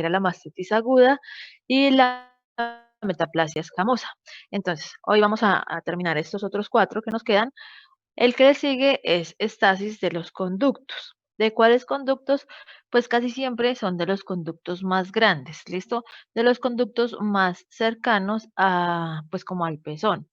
era la mastitis aguda y la metaplasia escamosa. Entonces, hoy vamos a terminar estos otros 4 que nos quedan. El que le sigue es estasis de los conductos. ¿De cuáles conductos? Pues casi siempre son de los conductos más grandes, ¿listo? De los conductos más cercanos a, pues como al pezón.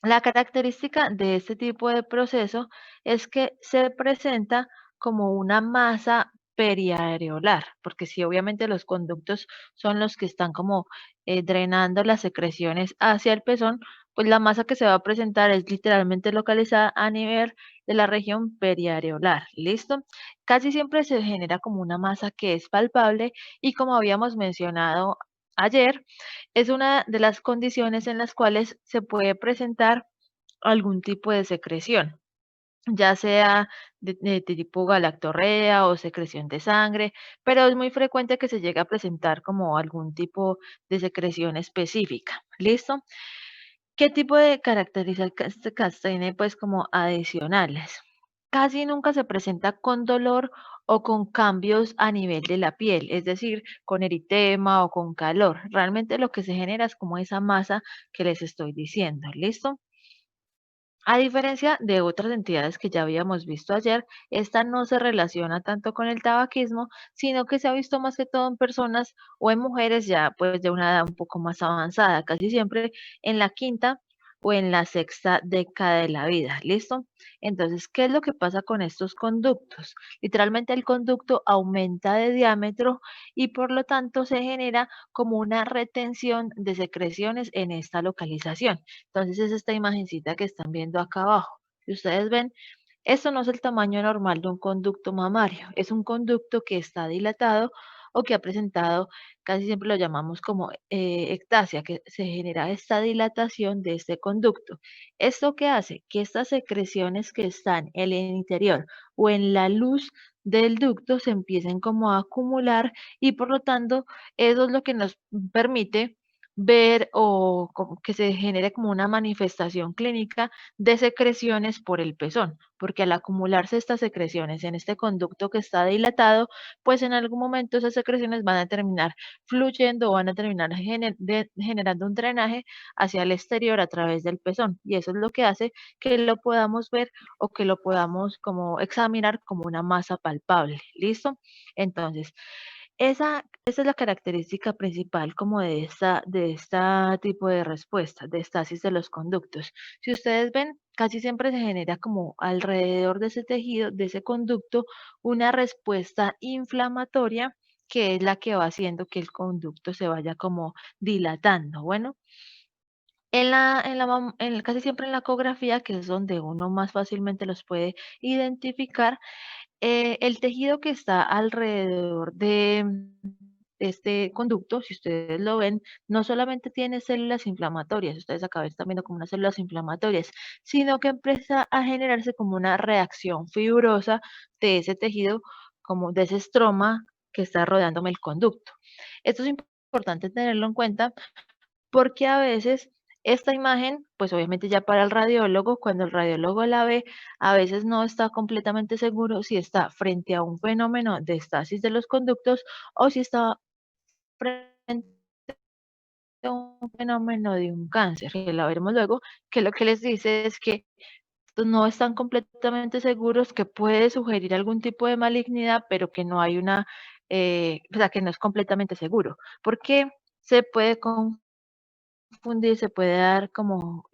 La característica de este tipo de proceso es que se presenta como una masa periareolar, porque si obviamente los conductos son los que están como drenando las secreciones hacia el pezón, pues la masa que se va a presentar es literalmente localizada a nivel de la región periareolar. ¿Listo? Casi siempre se genera como una masa que es palpable y como habíamos mencionado ayer, es una de las condiciones en las cuales se puede presentar algún tipo de secreción, ya sea de tipo galactorrea o secreción de sangre, pero es muy frecuente que se llegue a presentar como algún tipo de secreción específica. ¿Listo? ¿Qué tipo de características tiene pues como adicionales? Casi nunca se presenta con dolor o con cambios a nivel de la piel, es decir, con eritema o con calor. Realmente lo que se genera es como esa masa que les estoy diciendo, ¿listo? A diferencia de otras entidades que ya habíamos visto ayer, esta no se relaciona tanto con el tabaquismo, sino que se ha visto más que todo en personas o en mujeres ya pues de una edad un poco más avanzada, casi siempre en la quinta o en la sexta década de la vida. ¿Listo? Entonces, ¿qué es lo que pasa con estos conductos? Literalmente el conducto aumenta de diámetro y por lo tanto se genera como una retención de secreciones en esta localización. Entonces es esta imagencita que están viendo acá abajo. Si ustedes ven, esto no es el tamaño normal de un conducto mamario, es un conducto que está dilatado o que ha presentado, casi siempre lo llamamos como ectasia, que se genera esta dilatación de este conducto. ¿Esto qué hace? Que estas secreciones que están en el interior o en la luz del ducto se empiecen como a acumular y por lo tanto eso es lo que nos permite ver o que se genere como una manifestación clínica de secreciones por el pezón, porque al acumularse estas secreciones en este conducto que está dilatado, pues en algún momento esas secreciones van a terminar fluyendo o van a terminar generando un drenaje hacia el exterior a través del pezón y eso es lo que hace que lo podamos ver o que lo podamos como examinar como una masa palpable. ¿Listo? Entonces, esa es la característica principal como de esta tipo de respuesta, de estasis de los conductos. Si ustedes ven, casi siempre se genera como alrededor de ese tejido, de ese conducto, una respuesta inflamatoria que es la que va haciendo que el conducto se vaya como dilatando. Bueno, casi siempre en la ecografía, que es donde uno más fácilmente los puede identificar, el tejido que está alrededor de este conducto, si ustedes lo ven, no solamente tiene células inflamatorias, ustedes acá están viendo como unas células inflamatorias, sino que empieza a generarse como una reacción fibrosa de ese tejido, como de ese estroma que está rodeándome el conducto. Esto es importante tenerlo en cuenta porque a veces esta imagen, pues obviamente ya para el radiólogo, cuando el radiólogo la ve, a veces no está completamente seguro si está frente a un fenómeno de estasis de los conductos o si está frente a un fenómeno de un cáncer, que la veremos luego, que lo que les dice es que no están completamente seguros, que puede sugerir algún tipo de malignidad, pero que no hay o sea, que no es completamente seguro, porque se puede confundir, se puede dar como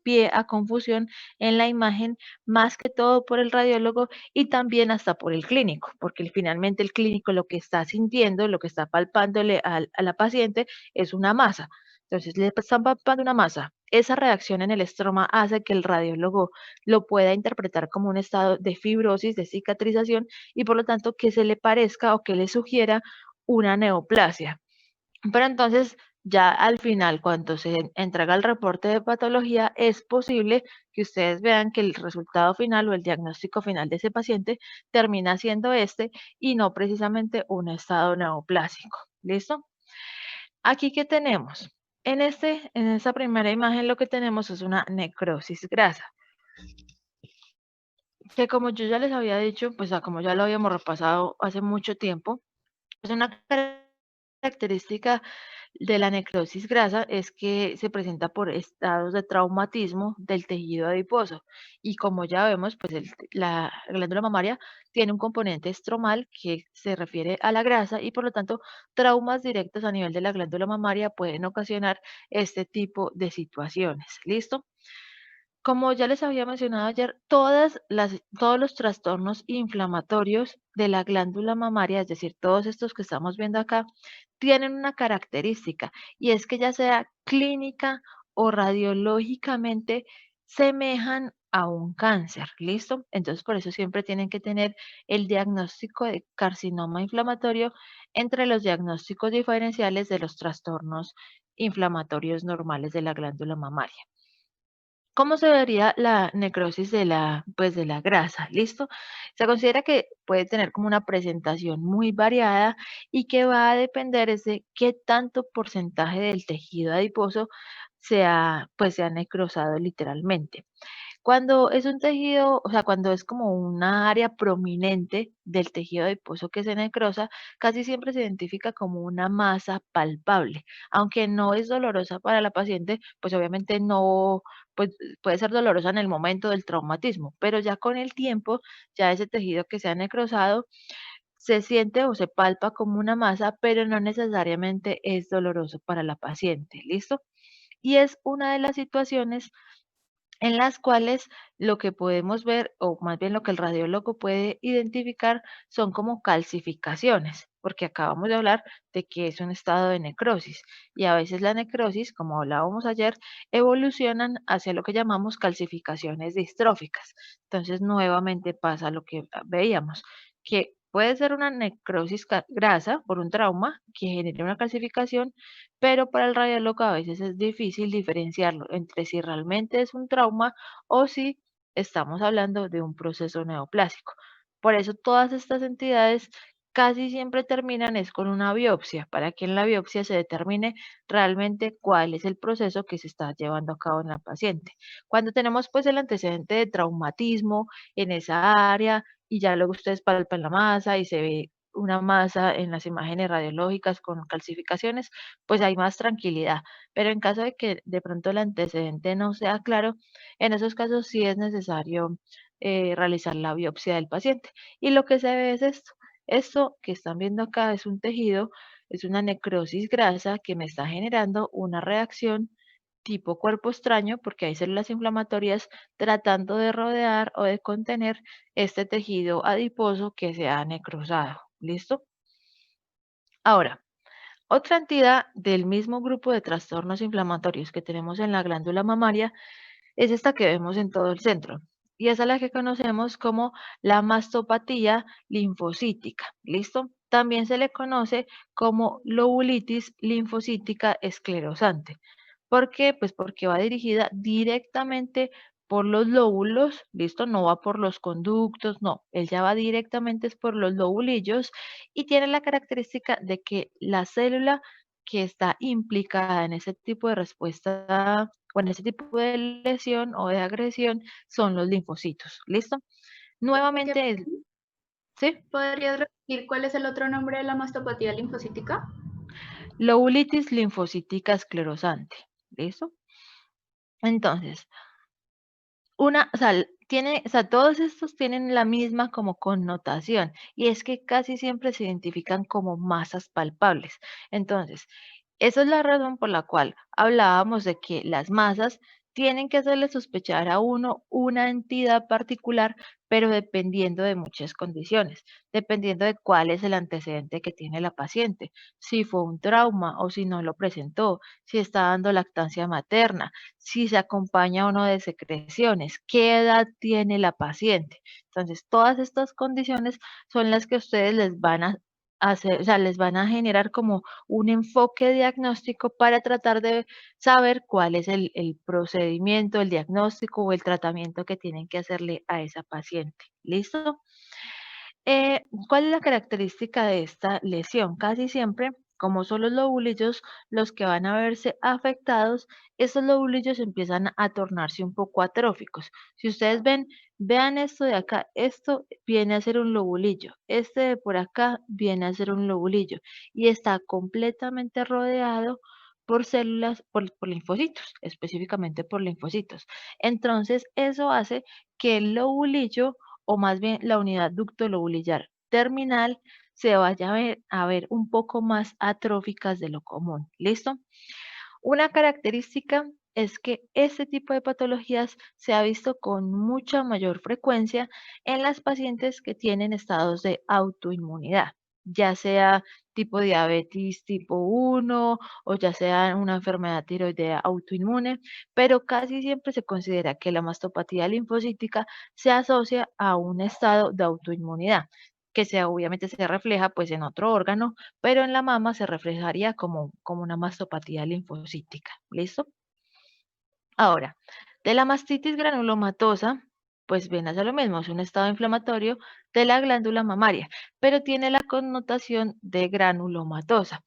pie a confusión en la imagen, más que todo por el radiólogo y también hasta por el clínico, porque finalmente el clínico lo que está sintiendo, lo que está palpándole a la paciente es una masa. Entonces le están palpando una masa. Esa reacción en el estroma hace que el radiólogo lo pueda interpretar como un estado de fibrosis, de cicatrización y por lo tanto que se le parezca o que le sugiera una neoplasia. Pero entonces, ya al final, cuando se entrega el reporte de patología, es posible que ustedes vean que el resultado final o el diagnóstico final de ese paciente termina siendo este y no precisamente un estado neoplásico. ¿Listo? Aquí, ¿qué tenemos? En esta primera imagen lo que tenemos es una necrosis grasa, que como yo ya les había dicho, pues como ya lo habíamos repasado hace mucho tiempo, es una característica de la necrosis grasa es que se presenta por estados de traumatismo del tejido adiposo y como ya vemos, pues la glándula mamaria tiene un componente estromal que se refiere a la grasa y por lo tanto traumas directos a nivel de la glándula mamaria pueden ocasionar este tipo de situaciones. ¿Listo? Como ya les había mencionado ayer, todos los trastornos inflamatorios de la glándula mamaria, es decir, todos estos que estamos viendo acá, tienen una característica y es que ya sea clínica o radiológicamente semejan a un cáncer, ¿listo? Entonces, por eso siempre tienen que tener el diagnóstico de carcinoma inflamatorio entre los diagnósticos diferenciales de los trastornos inflamatorios normales de la glándula mamaria. ¿Cómo se vería la necrosis pues de la grasa? ¿Listo? Se considera que puede tener como una presentación muy variada y que va a depender es de qué tanto porcentaje del tejido adiposo pues se ha necrosado literalmente. Cuando es un tejido, o sea, cuando es como una área prominente del tejido adiposo que se necrosa, casi siempre se identifica como una masa palpable. Aunque no es dolorosa para la paciente, pues obviamente no, pues puede ser dolorosa en el momento del traumatismo, pero ya con el tiempo, ya ese tejido que se ha necrosado se siente o se palpa como una masa, pero no necesariamente es doloroso para la paciente. ¿Listo? Y es una de las situaciones en las cuales lo que podemos ver, o más bien lo que el radiólogo puede identificar, son como calcificaciones, porque acabamos de hablar de que es un estado de necrosis, y a veces la necrosis, como hablábamos ayer, evolucionan hacia lo que llamamos calcificaciones distróficas. Entonces, nuevamente pasa lo que veíamos, que puede ser una necrosis grasa por un trauma que genere una calcificación, pero para el radiólogo a veces es difícil diferenciarlo entre si realmente es un trauma o si estamos hablando de un proceso neoplásico. Por eso todas estas entidades casi siempre terminan es con una biopsia, para que en la biopsia se determine realmente cuál es el proceso que se está llevando a cabo en la paciente. Cuando tenemos pues el antecedente de traumatismo en esa área y ya luego ustedes palpan la masa y se ve una masa en las imágenes radiológicas con calcificaciones, pues hay más tranquilidad. Pero en caso de que de pronto el antecedente no sea claro, en esos casos sí es necesario realizar la biopsia del paciente. Y lo que se ve es esto. Esto que están viendo acá es un tejido, es una necrosis grasa que me está generando una reacción tipo cuerpo extraño porque hay células inflamatorias tratando de rodear o de contener este tejido adiposo que se ha necrosado. ¿Listo? Ahora, otra entidad del mismo grupo de trastornos inflamatorios que tenemos en la glándula mamaria es esta que vemos en todo el centro. Y esa es la que conocemos como la mastopatía linfocítica. ¿Listo? También se le conoce como lobulitis linfocítica esclerosante. ¿Por qué? Pues porque va dirigida directamente por los lóbulos, ¿listo? No va por los conductos, no. Él ya va directamente es por los lobulillos y tiene la característica de que la célula que está implicada en ese tipo de respuesta o en ese tipo de lesión o de agresión son los linfocitos. ¿Listo? ¿Qué- Nuevamente, ¿sí? ¿Podrías repetir cuál es el otro nombre de la mastopatía linfocítica? Lobulitis linfocítica esclerosante. ¿Listo? Entonces, o sea, o sea, todos estos tienen la misma como connotación y es que casi siempre se identifican como masas palpables. Entonces, esa es la razón por la cual hablábamos de que las masas tienen que hacerle sospechar a uno una entidad particular, pero dependiendo de muchas condiciones, dependiendo de cuál es el antecedente que tiene la paciente, si fue un trauma o si no lo presentó, si está dando lactancia materna, si se acompaña o no de secreciones, qué edad tiene la paciente. Entonces, todas estas condiciones son las que ustedes les van a hacer, o sea, les van a generar como un enfoque diagnóstico para tratar de saber cuál es el procedimiento, el diagnóstico o el tratamiento que tienen que hacerle a esa paciente. ¿Listo? ¿Cuál es la característica de esta lesión? Casi siempre Como son los lobulillos los que van a verse afectados, estos lobulillos empiezan a tornarse un poco atróficos. Si ustedes ven, vean esto de acá, esto viene a ser un lobulillo, este de por acá viene a ser un lobulillo y está completamente rodeado por células, por linfocitos, específicamente por linfocitos. Entonces, eso hace que el lobulillo, o más bien la unidad ducto lobulillar terminal, se vaya a ver un poco más atróficas de lo común. ¿Listo? Una característica es que este tipo de patologías se ha visto con mucha mayor frecuencia en las pacientes que tienen estados de autoinmunidad, ya sea tipo diabetes tipo 1 o ya sea una enfermedad tiroidea autoinmune, pero casi siempre se considera que la mastopatía linfocítica se asocia a un estado de autoinmunidad que obviamente se refleja pues en otro órgano, pero en la mama se reflejaría como una mastopatía linfocítica. ¿Listo? Ahora, de la mastitis granulomatosa, pues viene a ser lo mismo, es un estado inflamatorio de la glándula mamaria, pero tiene la connotación de granulomatosa.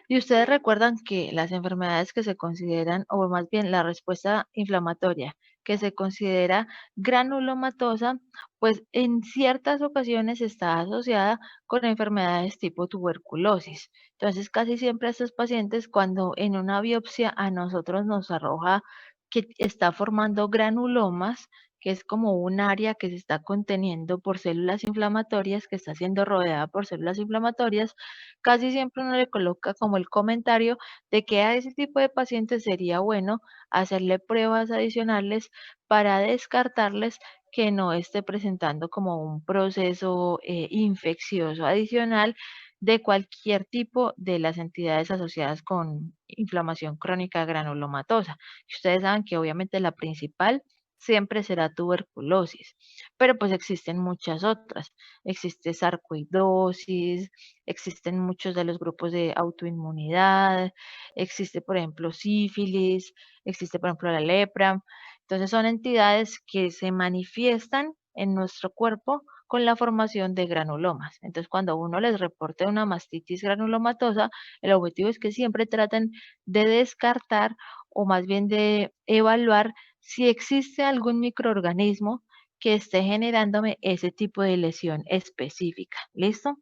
Y ustedes recuerdan que las enfermedades que se consideran, o más bien la respuesta inflamatoria que se considera granulomatosa, pues en ciertas ocasiones está asociada con enfermedades tipo tuberculosis. Entonces, casi siempre a estos pacientes, cuando en una biopsia a nosotros nos arroja que está formando granulomas, que es como un área que se está conteniendo por células inflamatorias, que está siendo rodeada por células inflamatorias, casi siempre uno le coloca como el comentario de que a ese tipo de pacientes sería bueno hacerle pruebas adicionales para descartarles que no esté presentando como un proceso infeccioso adicional de cualquier tipo de las entidades asociadas con inflamación crónica granulomatosa. Ustedes saben que obviamente la principal siempre será tuberculosis, pero pues existen muchas otras. Existe sarcoidosis, existen muchos de los grupos de autoinmunidad, existe por ejemplo sífilis, existe por ejemplo la lepra. Entonces son entidades que se manifiestan en nuestro cuerpo con la formación de granulomas. Entonces, cuando uno les reporte una mastitis granulomatosa, el objetivo es que siempre traten de descartar o más bien de evaluar si existe algún microorganismo que esté generándome ese tipo de lesión específica. ¿Listo?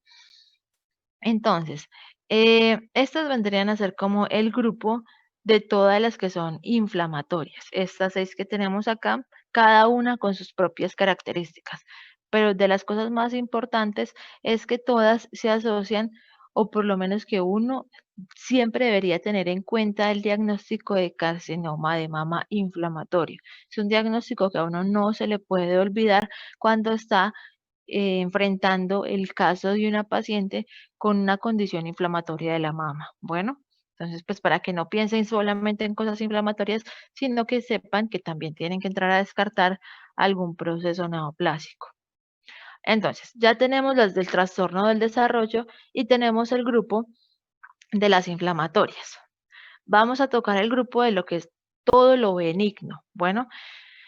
Entonces, estas vendrían a ser como el grupo de todas las que son inflamatorias. Estas 6 que tenemos acá, cada una con sus propias características. Pero de las cosas más importantes es que todas se asocian, o por lo menos que uno siempre debería tener en cuenta el diagnóstico de carcinoma de mama inflamatorio. Es un diagnóstico que a uno no se le puede olvidar cuando está enfrentando el caso de una paciente con una condición inflamatoria de la mama. Bueno, entonces pues para que no piensen solamente en cosas inflamatorias, sino que sepan que también tienen que entrar a descartar algún proceso neoplásico. Entonces, ya tenemos las del trastorno del desarrollo y tenemos el grupo de las inflamatorias. Vamos a tocar el grupo de lo que es todo lo benigno. Bueno,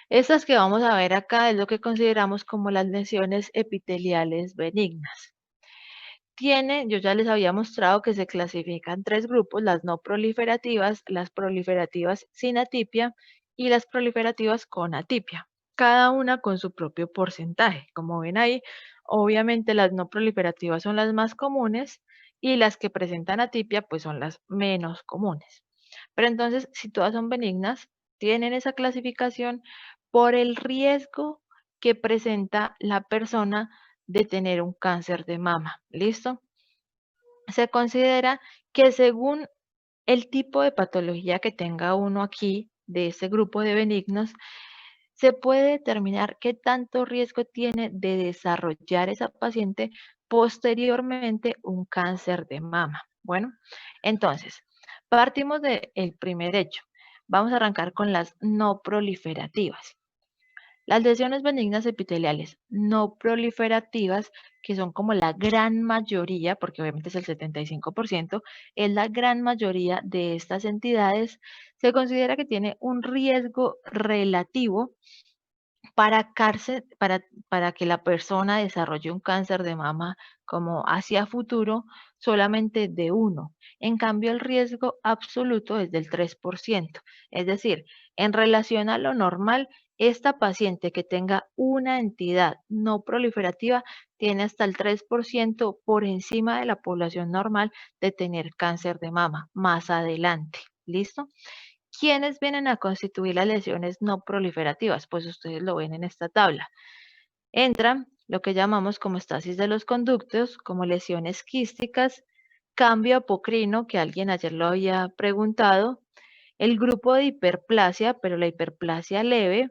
estas que vamos a ver acá es lo que consideramos como las lesiones epiteliales benignas. Yo ya les había mostrado que se clasifican tres grupos, las no proliferativas, las proliferativas sin atipia y las proliferativas con atipia, cada una con su propio porcentaje. Como ven ahí, obviamente las no proliferativas son las más comunes y las que presentan atipia pues son las menos comunes. Pero entonces, si todas son benignas, tienen esa clasificación por el riesgo que presenta la persona de tener un cáncer de mama. ¿Listo? Se considera que según el tipo de patología que tenga uno aquí de ese grupo de benignos, se puede determinar qué tanto riesgo tiene de desarrollar esa paciente posteriormente un cáncer de mama. Bueno, entonces, partimos del primer hecho. Vamos a arrancar con las no proliferativas. Las lesiones benignas epiteliales no proliferativas, que son como la gran mayoría, porque obviamente es el 75%, es la gran mayoría de estas entidades, se considera que tiene un riesgo relativo para que la persona desarrolle un cáncer de mama como hacia futuro, solamente de 1. En cambio, el riesgo absoluto es del 3%. Es decir, en relación a lo normal, esta paciente que tenga una entidad no proliferativa tiene hasta el 3% por encima de la población normal de tener cáncer de mama más adelante. ¿Listo? ¿Quiénes vienen a constituir las lesiones no proliferativas? Pues ustedes lo ven en esta tabla. Entran lo que llamamos como estasis de los conductos, como lesiones quísticas, cambio apocrino, que alguien ayer lo había preguntado, el grupo de hiperplasia, pero la hiperplasia leve,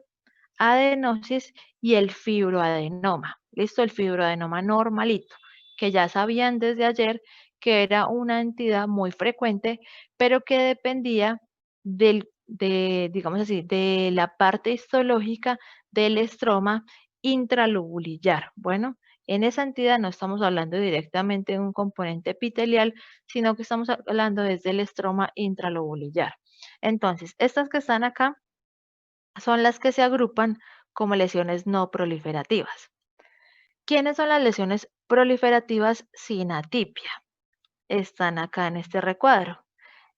adenosis y el fibroadenoma. ¿Listo? El fibroadenoma normalito, que ya sabían desde ayer que era una entidad muy frecuente, pero que dependía digamos así, de la parte histológica del estroma intralobulillar. Bueno, en esa entidad no estamos hablando directamente de un componente epitelial, sino que estamos hablando desde el estroma intralobulillar. Entonces, estas que están acá son las que se agrupan como lesiones no proliferativas. ¿Quiénes son las lesiones proliferativas sin atipia? Están acá en este recuadro.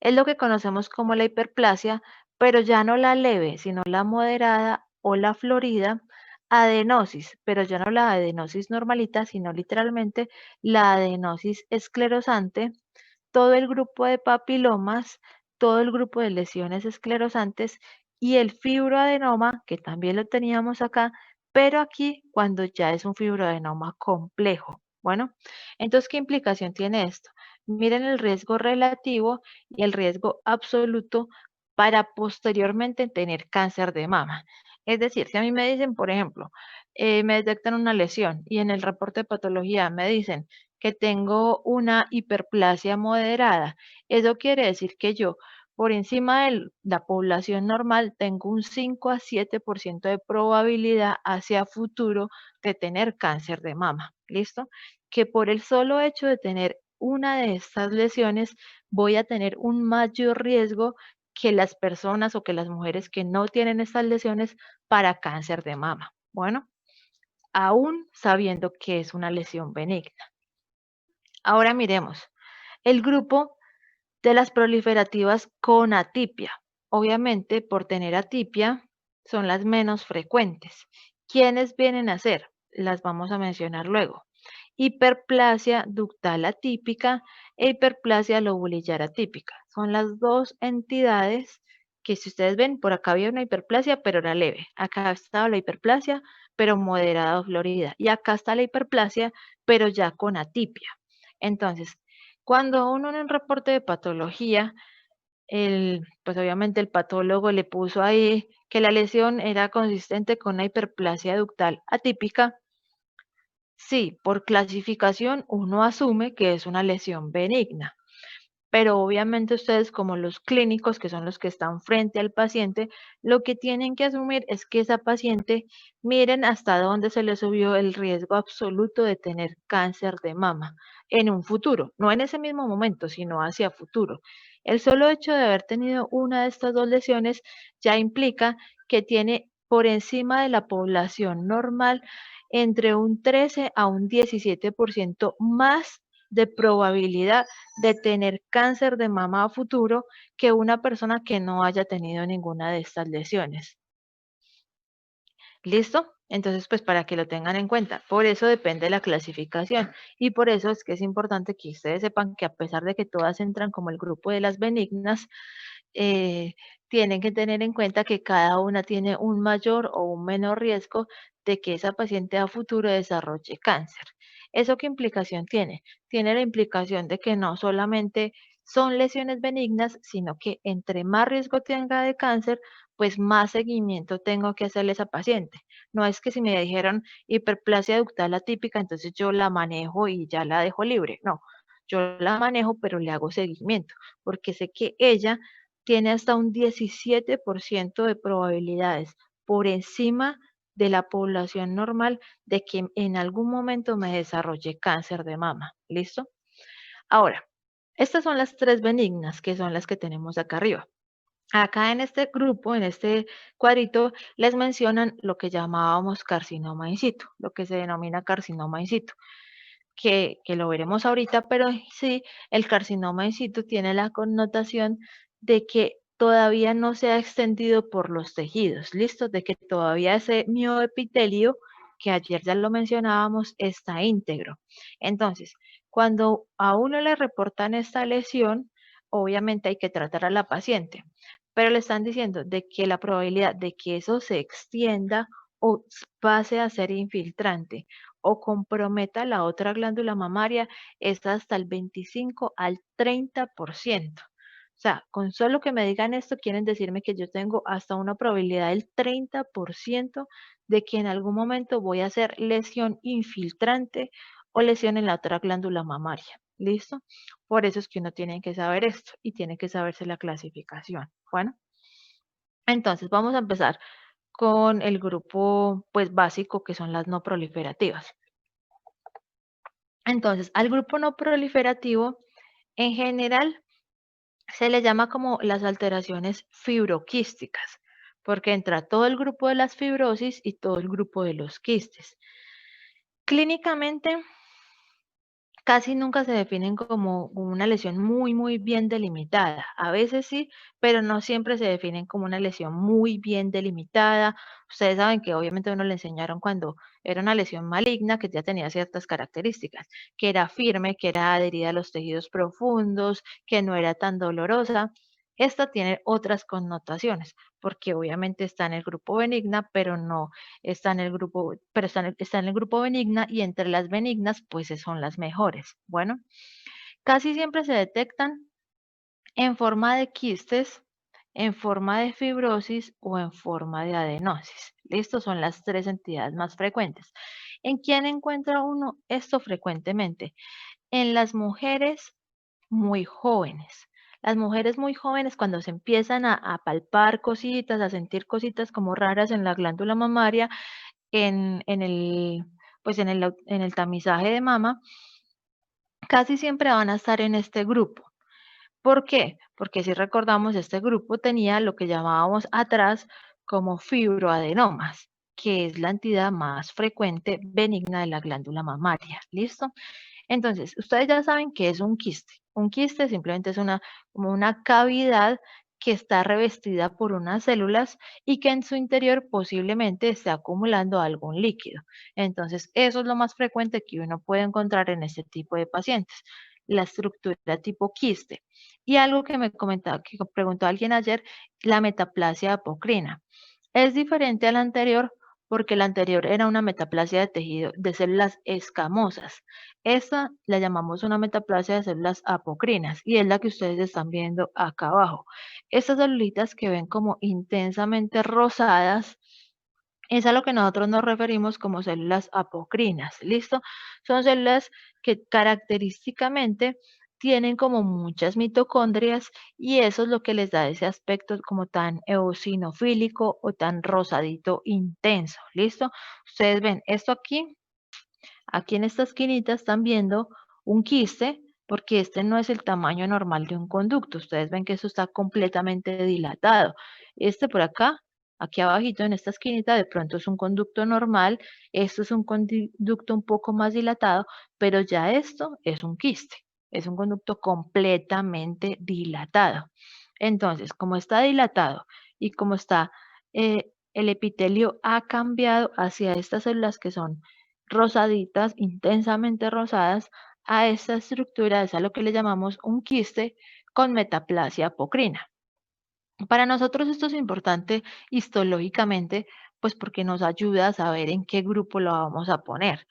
Es lo que conocemos como la hiperplasia, pero ya no la leve, sino la moderada o la florida, adenosis, pero ya no la adenosis normalita, sino literalmente la adenosis esclerosante, todo el grupo de papilomas, todo el grupo de lesiones esclerosantes y el fibroadenoma, que también lo teníamos acá, pero aquí cuando ya es un fibroadenoma complejo. Bueno, entonces, ¿qué implicación tiene esto? Miren el riesgo relativo y el riesgo absoluto para posteriormente tener cáncer de mama. Es decir, si a mí me dicen, por ejemplo, me detectan una lesión y en el reporte de patología me dicen que tengo una hiperplasia moderada, eso quiere decir que yo, por encima de la población normal, tengo un 5 a 7% de probabilidad hacia futuro de tener cáncer de mama. ¿Listo? Que por el solo hecho de tener una de estas lesiones, voy a tener un mayor riesgo que las personas o que las mujeres que no tienen estas lesiones para cáncer de mama. Bueno, aún sabiendo que es una lesión benigna. Ahora miremos el grupo de las proliferativas con atipia. Obviamente, por tener atipia, son las menos frecuentes. ¿Quiénes vienen a ser? Las vamos a mencionar luego. Hiperplasia ductal atípica e hiperplasia lobulillar atípica. Son las dos entidades que, si ustedes ven, por acá había una hiperplasia, pero era leve. Acá estaba la hiperplasia, pero moderada o florida. Y acá está la hiperplasia, pero ya con atipia. Entonces, cuando uno en un reporte de patología, pues obviamente el patólogo le puso ahí que la lesión era consistente con una hiperplasia ductal atípica. Sí, por clasificación uno asume que es una lesión benigna, pero obviamente ustedes como los clínicos, que son los que están frente al paciente, lo que tienen que asumir es que esa paciente miren hasta dónde se le subió el riesgo absoluto de tener cáncer de mama en un futuro, no en ese mismo momento, sino hacia futuro. El solo hecho de haber tenido una de estas dos lesiones ya implica que tiene por encima de la población normal entre un 13 a un 17% más de probabilidad de tener cáncer de mama a futuro que una persona que no haya tenido ninguna de estas lesiones. ¿Listo? Entonces, pues para que lo tengan en cuenta. Por eso depende de la clasificación y por eso es que es importante que ustedes sepan que a pesar de que todas entran como el grupo de las benignas, eh, tienen que tener en cuenta que cada una tiene un mayor o un menor riesgo de que esa paciente a futuro desarrolle cáncer. ¿Eso qué implicación tiene? Tiene la implicación de que no solamente son lesiones benignas, sino que entre más riesgo tenga de cáncer, pues más seguimiento tengo que hacerle a esa paciente. No es que si me dijeron hiperplasia ductal atípica, entonces yo la manejo y ya la dejo libre. No, yo la manejo, pero le hago seguimiento, porque sé que ella tiene hasta un 17% de probabilidades por encima de la población normal de que en algún momento me desarrolle cáncer de mama. ¿Listo? Ahora, estas son las tres benignas que son las que tenemos acá arriba. Acá en este grupo, en este cuadrito, les mencionan lo que llamábamos carcinoma in situ, lo que se denomina carcinoma in situ. que lo veremos ahorita, pero sí, el carcinoma in situ tiene la connotación de que todavía no se ha extendido por los tejidos, ¿listo? De que todavía ese mioepitelio, que ayer ya lo mencionábamos, está íntegro. Entonces, cuando a uno le reportan esta lesión, obviamente hay que tratar a la paciente, pero le están diciendo de que la probabilidad de que eso se extienda o pase a ser infiltrante o comprometa la otra glándula mamaria es hasta el 25 al 30%. O sea, con solo que me digan esto, quieren decirme que yo tengo hasta una probabilidad del 30% de que en algún momento voy a hacer lesión infiltrante o lesión en la otra glándula mamaria. ¿Listo? Por eso es que uno tiene que saber esto y tiene que saberse la clasificación. Bueno, entonces vamos a empezar con el grupo pues básico que son las no proliferativas. Entonces, al grupo no proliferativo, en general, se le llama como las alteraciones fibroquísticas, porque entra todo el grupo de las fibrosis y todo el grupo de los quistes. Clínicamente, casi nunca se definen como una lesión muy bien delimitada. A veces sí, pero no siempre se definen como una lesión muy bien delimitada. Ustedes saben que obviamente a uno le enseñaron cuando era una lesión maligna que ya tenía ciertas características, que era firme, que era adherida a los tejidos profundos, que no era tan dolorosa. Esta tiene otras connotaciones, porque obviamente está en el grupo benigna, pero no está en el grupo, pero está en el grupo benigna y entre las benignas, pues son las mejores. Bueno, casi siempre se detectan en forma de quistes, en forma de fibrosis o en forma de adenosis. Estos son las tres entidades más frecuentes. ¿En quién encuentra uno esto frecuentemente? En las mujeres muy jóvenes. Las mujeres muy jóvenes cuando se empiezan a palpar cositas, a sentir cositas como raras en la glándula mamaria, en el, pues en el tamizaje de mama, casi siempre van a estar en este grupo. ¿Por qué? Porque si recordamos, este grupo tenía lo que llamábamos atrás como fibroadenomas, que es la entidad más frecuente benigna de la glándula mamaria. ¿Listo? Entonces, ustedes ya saben qué es un quiste. Un quiste simplemente es como una cavidad que está revestida por unas células y que en su interior posiblemente esté acumulando algún líquido. Entonces, eso es lo más frecuente que uno puede encontrar en este tipo de pacientes, la estructura tipo quiste. Y algo que me comentaba, que preguntó alguien ayer, la metaplasia apocrina. Es diferente a la anterior porque la anterior era una metaplasia de tejido de células escamosas. Esta la llamamos una metaplasia de células apocrinas y es la que ustedes están viendo acá abajo. Estas celulitas que ven como intensamente rosadas es a lo que nosotros nos referimos como células apocrinas, ¿listo? Son células que característicamente tienen como muchas mitocondrias y eso es lo que les da ese aspecto como tan eosinofílico o tan rosadito intenso, ¿listo? Ustedes ven esto aquí en esta esquinita están viendo un quiste porque este no es el tamaño normal de un conducto. Ustedes ven que eso está completamente dilatado. Este por acá, aquí abajito en esta esquinita, de pronto es un conducto normal. Esto es un conducto un poco más dilatado, pero ya esto es un quiste. Es un conducto completamente dilatado. Entonces, como está dilatado y como está, el epitelio ha cambiado hacia estas células que son rosaditas, intensamente rosadas, a esta estructura es a lo que le llamamos un quiste con metaplasia apocrina. Para nosotros esto es importante histológicamente, pues porque nos ayuda a saber en qué grupo lo vamos a poner.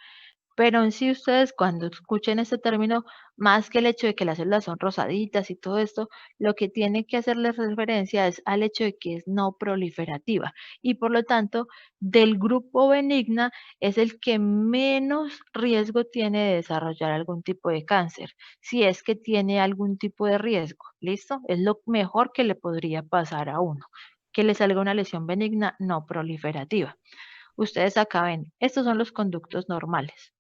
Pero en sí ustedes cuando escuchen este término, más que el hecho de que las células son rosaditas y todo esto, lo que tiene que hacerles referencia es al hecho de que es no proliferativa y por lo tanto del grupo benigna es el que menos riesgo tiene de desarrollar algún tipo de cáncer, si es que tiene algún tipo de riesgo, ¿listo? Es lo mejor que le podría pasar a uno, que le salga una lesión benigna no proliferativa. Ustedes acá ven, estos son los conductos normales.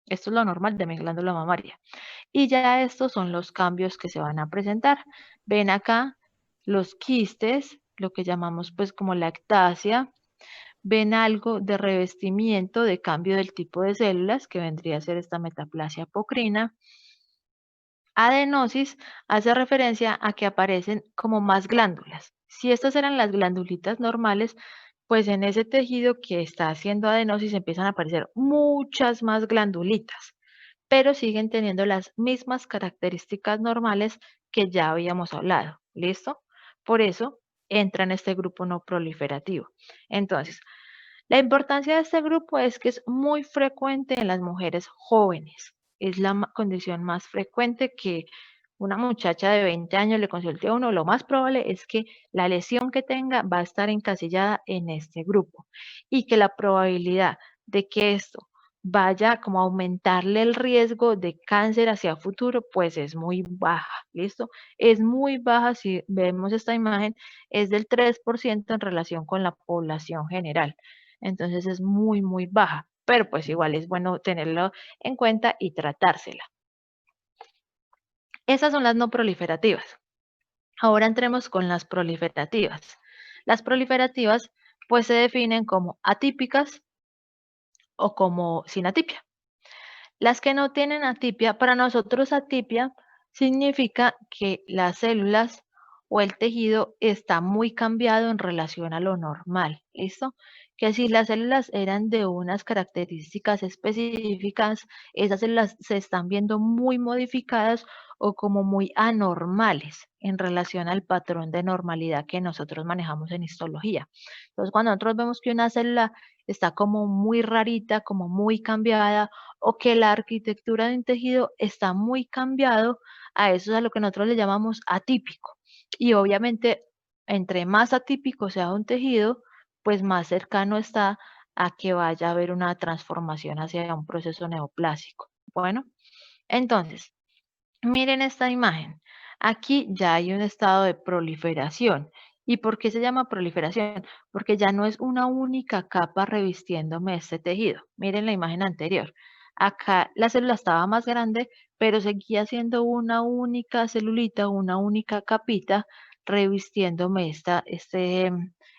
Esto es lo normal de mi glándula mamaria. Y ya estos son los cambios que se van a presentar. Ven acá los quistes, lo que llamamos pues como lactasia. ven algo de revestimiento, de cambio del tipo de células, que vendría a ser esta metaplasia apocrina. Adenosis hace referencia a que aparecen como más glándulas. Si estas eran las glandulitas normales, pues en ese tejido que está haciendo adenosis empiezan a aparecer muchas más glandulitas, pero siguen teniendo las mismas características normales que ya habíamos hablado. ¿Listo? Por eso entra en este grupo no proliferativo. Entonces, la importancia de este grupo es que es muy frecuente en las mujeres jóvenes. Es la condición más frecuente que una muchacha de 20 años le consulte a uno. Lo más probable es que la lesión que tenga va a estar encasillada en este grupo y que la probabilidad de que esto vaya como a aumentarle el riesgo de cáncer hacia futuro, pues es muy baja, ¿listo? Es muy baja, si vemos esta imagen, es del 3% en relación con la población general. Entonces es muy, muy baja, pero pues igual es bueno tenerlo en cuenta y tratársela. Esas son las no proliferativas. Ahora entremos con las proliferativas. Las proliferativas pues se definen como atípicas o como sin atipia. Las que no tienen atipia, para nosotros atipia significa que las células o el tejido está muy cambiado en relación a lo normal, ¿listo? Que si las células eran de unas características específicas, esas células se están viendo muy modificadas o como muy anormales en relación al patrón de normalidad que nosotros manejamos en histología. Entonces, cuando nosotros vemos que una célula está como muy rarita, como muy cambiada, o que la arquitectura de un tejido está muy cambiado, a eso es a lo que nosotros le llamamos atípico. Y obviamente, entre más atípico sea un tejido, pues más cercano está a que vaya a haber una transformación hacia un proceso neoplásico. Bueno, entonces, miren esta imagen. Aquí ya hay un estado de proliferación. ¿Y por qué se llama proliferación? Porque ya no es una única capa revistiéndome este tejido. Miren la imagen anterior. Acá la célula estaba más grande, pero seguía siendo una única celulita, una única capita revistiéndome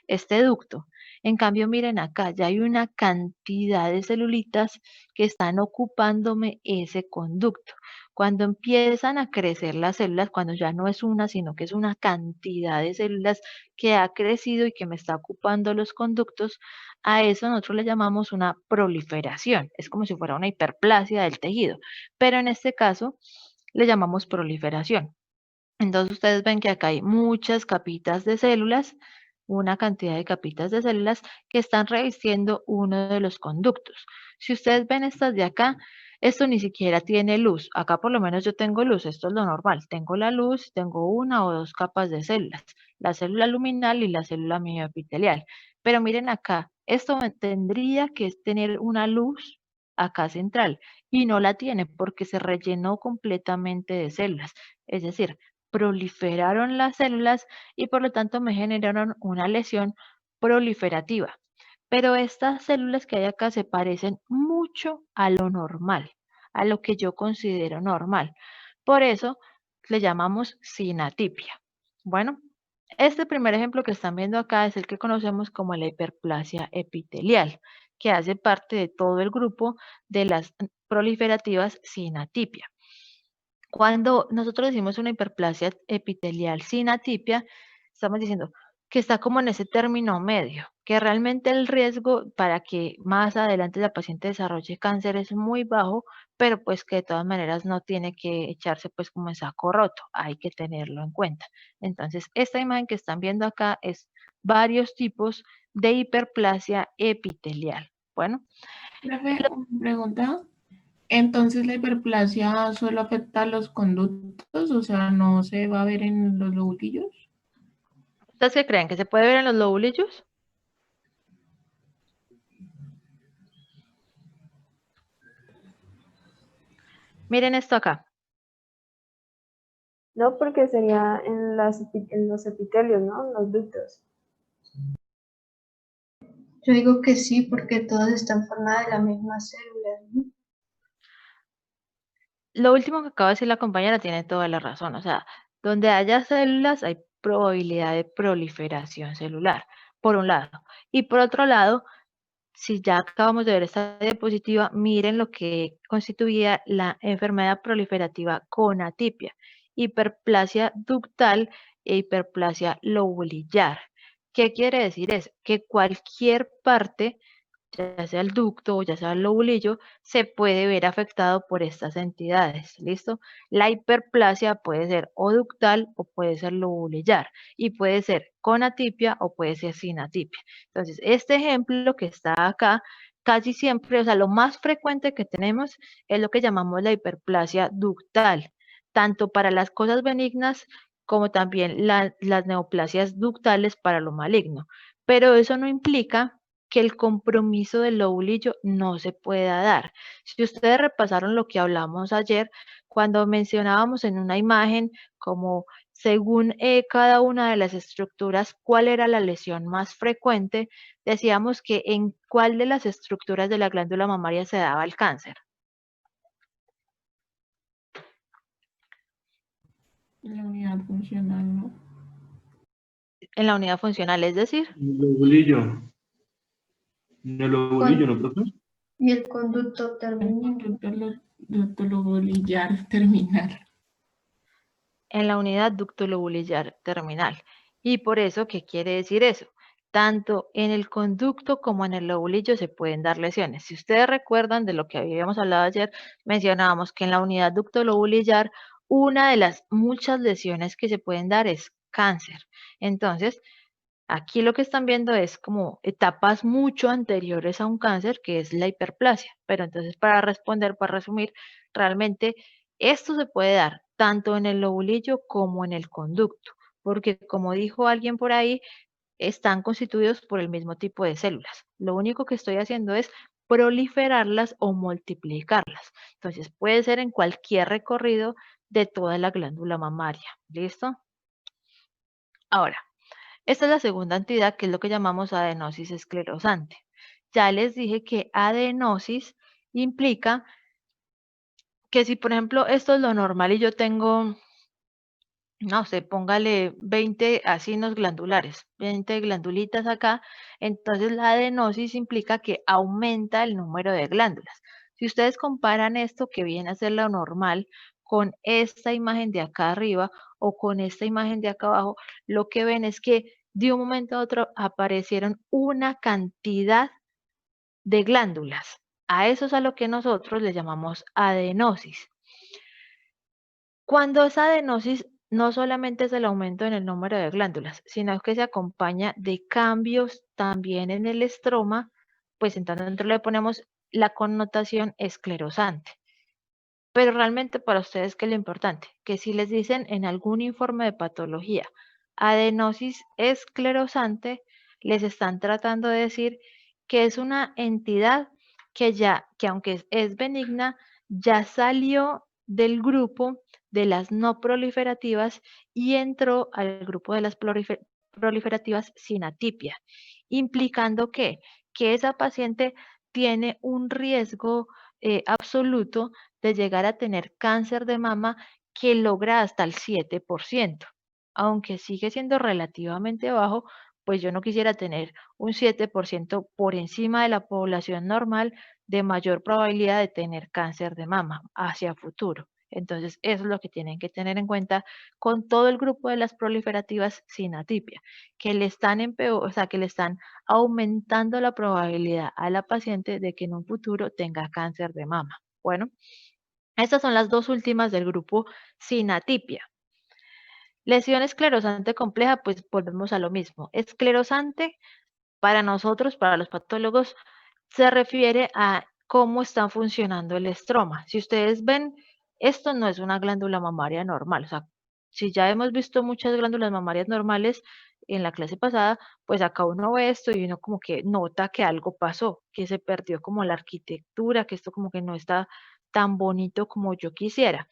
este ducto. En cambio, miren acá, ya hay una cantidad de celulitas que están ocupándome ese conducto. Cuando empiezan a crecer las células, cuando ya no es una, sino que es una cantidad de células que ha crecido y que me está ocupando los conductos, a eso nosotros le llamamos una proliferación. Es como si fuera una hiperplasia del tejido, pero en este caso le llamamos proliferación. Entonces ustedes ven que acá hay muchas capitas de células, una cantidad de capitas de células que están revistiendo uno de los conductos. Si ustedes ven estas de acá, esto ni siquiera tiene luz. Acá por lo menos yo tengo luz, esto es lo normal. Tengo la luz, tengo una o dos capas de células, la célula luminal y la célula mioepitelial. Pero miren acá, esto tendría que tener una luz acá central y no la tiene porque se rellenó completamente de células. Es decir, proliferaron las células y por lo tanto me generaron una lesión proliferativa. Pero estas células que hay acá se parecen mucho a lo normal, a lo que yo considero normal. Por eso le llamamos sinatipia. Bueno, este primer ejemplo que están viendo acá es el que conocemos como la hiperplasia epitelial, que hace parte de todo el grupo de las proliferativas sinatipia. Cuando nosotros decimos una hiperplasia epitelial sin atipia, estamos diciendo que está como en ese término medio, que realmente el riesgo para que más adelante la paciente desarrolle cáncer es muy bajo, pero pues que de todas maneras no tiene que echarse pues como en saco roto, hay que tenerlo en cuenta. Entonces, esta imagen que están viendo acá es varios tipos de hiperplasia epitelial. Bueno, Profe, una pregunta. Entonces, ¿la hiperplasia solo afecta a los conductos? O sea, ¿no se va a ver en los lobulillos? ¿ustedes qué creen? ¿Que se puede ver en los lobulillos? Miren esto acá. No, porque sería en los epitelios, ¿no? En los ductos. Yo digo que sí, porque todas están formadas de la misma célula, ¿no? Lo último que acaba de decir la compañera tiene toda la razón. O sea, donde haya células hay probabilidad de proliferación celular, por un lado. Y por otro lado, si ya acabamos de ver esta diapositiva, miren lo que constituía la enfermedad proliferativa con atipia, hiperplasia ductal e hiperplasia lobulillar. ¿Qué quiere decir eso? Que cualquier parte, ya sea el ducto o ya sea el lobulillo, se puede ver afectado por estas entidades, ¿listo? La hiperplasia puede ser o ductal o puede ser lobulillar y puede ser con atipia o puede ser sin atipia. Entonces, este ejemplo que está acá, casi siempre, o sea, lo más frecuente que tenemos es lo que llamamos la hiperplasia ductal, tanto para las cosas benignas como también las neoplasias ductales para lo maligno. Pero eso no implica que el compromiso del lobulillo no se pueda dar. Si ustedes repasaron lo que hablamos ayer, cuando mencionábamos en una imagen como según cada una de las estructuras cuál era la lesión más frecuente, decíamos que en cuál de las estructuras de la glándula mamaria se daba el cáncer. En la unidad funcional, ¿no? En la unidad funcional, es decir, El lobulillo. En el lobulillo, ¿no, profe? Y el conducto El terminal. conducto lobulillar terminal. en la unidad ducto-lobulillar terminal. Y por eso, ¿qué quiere decir eso? Tanto en el conducto como en el lobulillo se pueden dar lesiones. Si ustedes recuerdan de lo que habíamos hablado ayer, mencionábamos que en la unidad ducto-lobulillar una de las muchas lesiones que se pueden dar es cáncer. Entonces, aquí lo que están viendo es como etapas mucho anteriores a un cáncer, que es la hiperplasia. Pero entonces, para responder, para resumir, realmente esto se puede dar tanto en el lobulillo como en el conducto, porque como dijo alguien por ahí, están constituidos por el mismo tipo de células. Lo único que estoy haciendo es proliferarlas o multiplicarlas. Entonces, puede ser en cualquier recorrido de toda la glándula mamaria. ¿Listo? Ahora, esta es la segunda entidad, que es lo que llamamos adenosis esclerosante. Ya les dije que adenosis implica que si, por ejemplo, esto es lo normal y yo tengo, no sé, póngale 20 acinos glandulares, 20 glandulitas acá, entonces la adenosis implica que aumenta el número de glándulas. Si ustedes comparan esto que viene a ser lo normal con esta imagen de acá arriba o con esta imagen de acá abajo, lo que ven es que de un momento a otro aparecieron una cantidad de glándulas. A eso es a lo que nosotros le llamamos adenosis. Cuando esa adenosis no solamente es el aumento en el número de glándulas, sino que se acompaña de cambios también en el estroma, pues entonces nosotros le ponemos la connotación esclerosante. Pero realmente para ustedes, ¿qué es lo importante? Que si les dicen en algún informe de patología adenosis esclerosante, les están tratando de decir que es una entidad que aunque es benigna, ya salió del grupo de las no proliferativas y entró al grupo de las proliferativas sin atipia, implicando que esa paciente tiene un riesgo absoluto de llegar a tener cáncer de mama que logra hasta el 7%. Aunque sigue siendo relativamente bajo, pues yo no quisiera tener un 7% por encima de la población normal de mayor probabilidad de tener cáncer de mama hacia futuro. Entonces, eso es lo que tienen que tener en cuenta con todo el grupo de las proliferativas sin atipia, que le están o sea, que le están aumentando la probabilidad a la paciente de que en un futuro tenga cáncer de mama. Bueno, estas son las dos últimas del grupo sin atipia. Lesión esclerosante compleja, pues volvemos a lo mismo. Esclerosante, para nosotros, para los patólogos, se refiere a cómo está funcionando el estroma. Si ustedes ven, esto no es una glándula mamaria normal. O sea, si ya hemos visto muchas glándulas mamarias normales en la clase pasada, pues acá uno ve esto y uno como que nota que algo pasó, que se perdió como la arquitectura, que esto como que no está tan bonito como yo quisiera.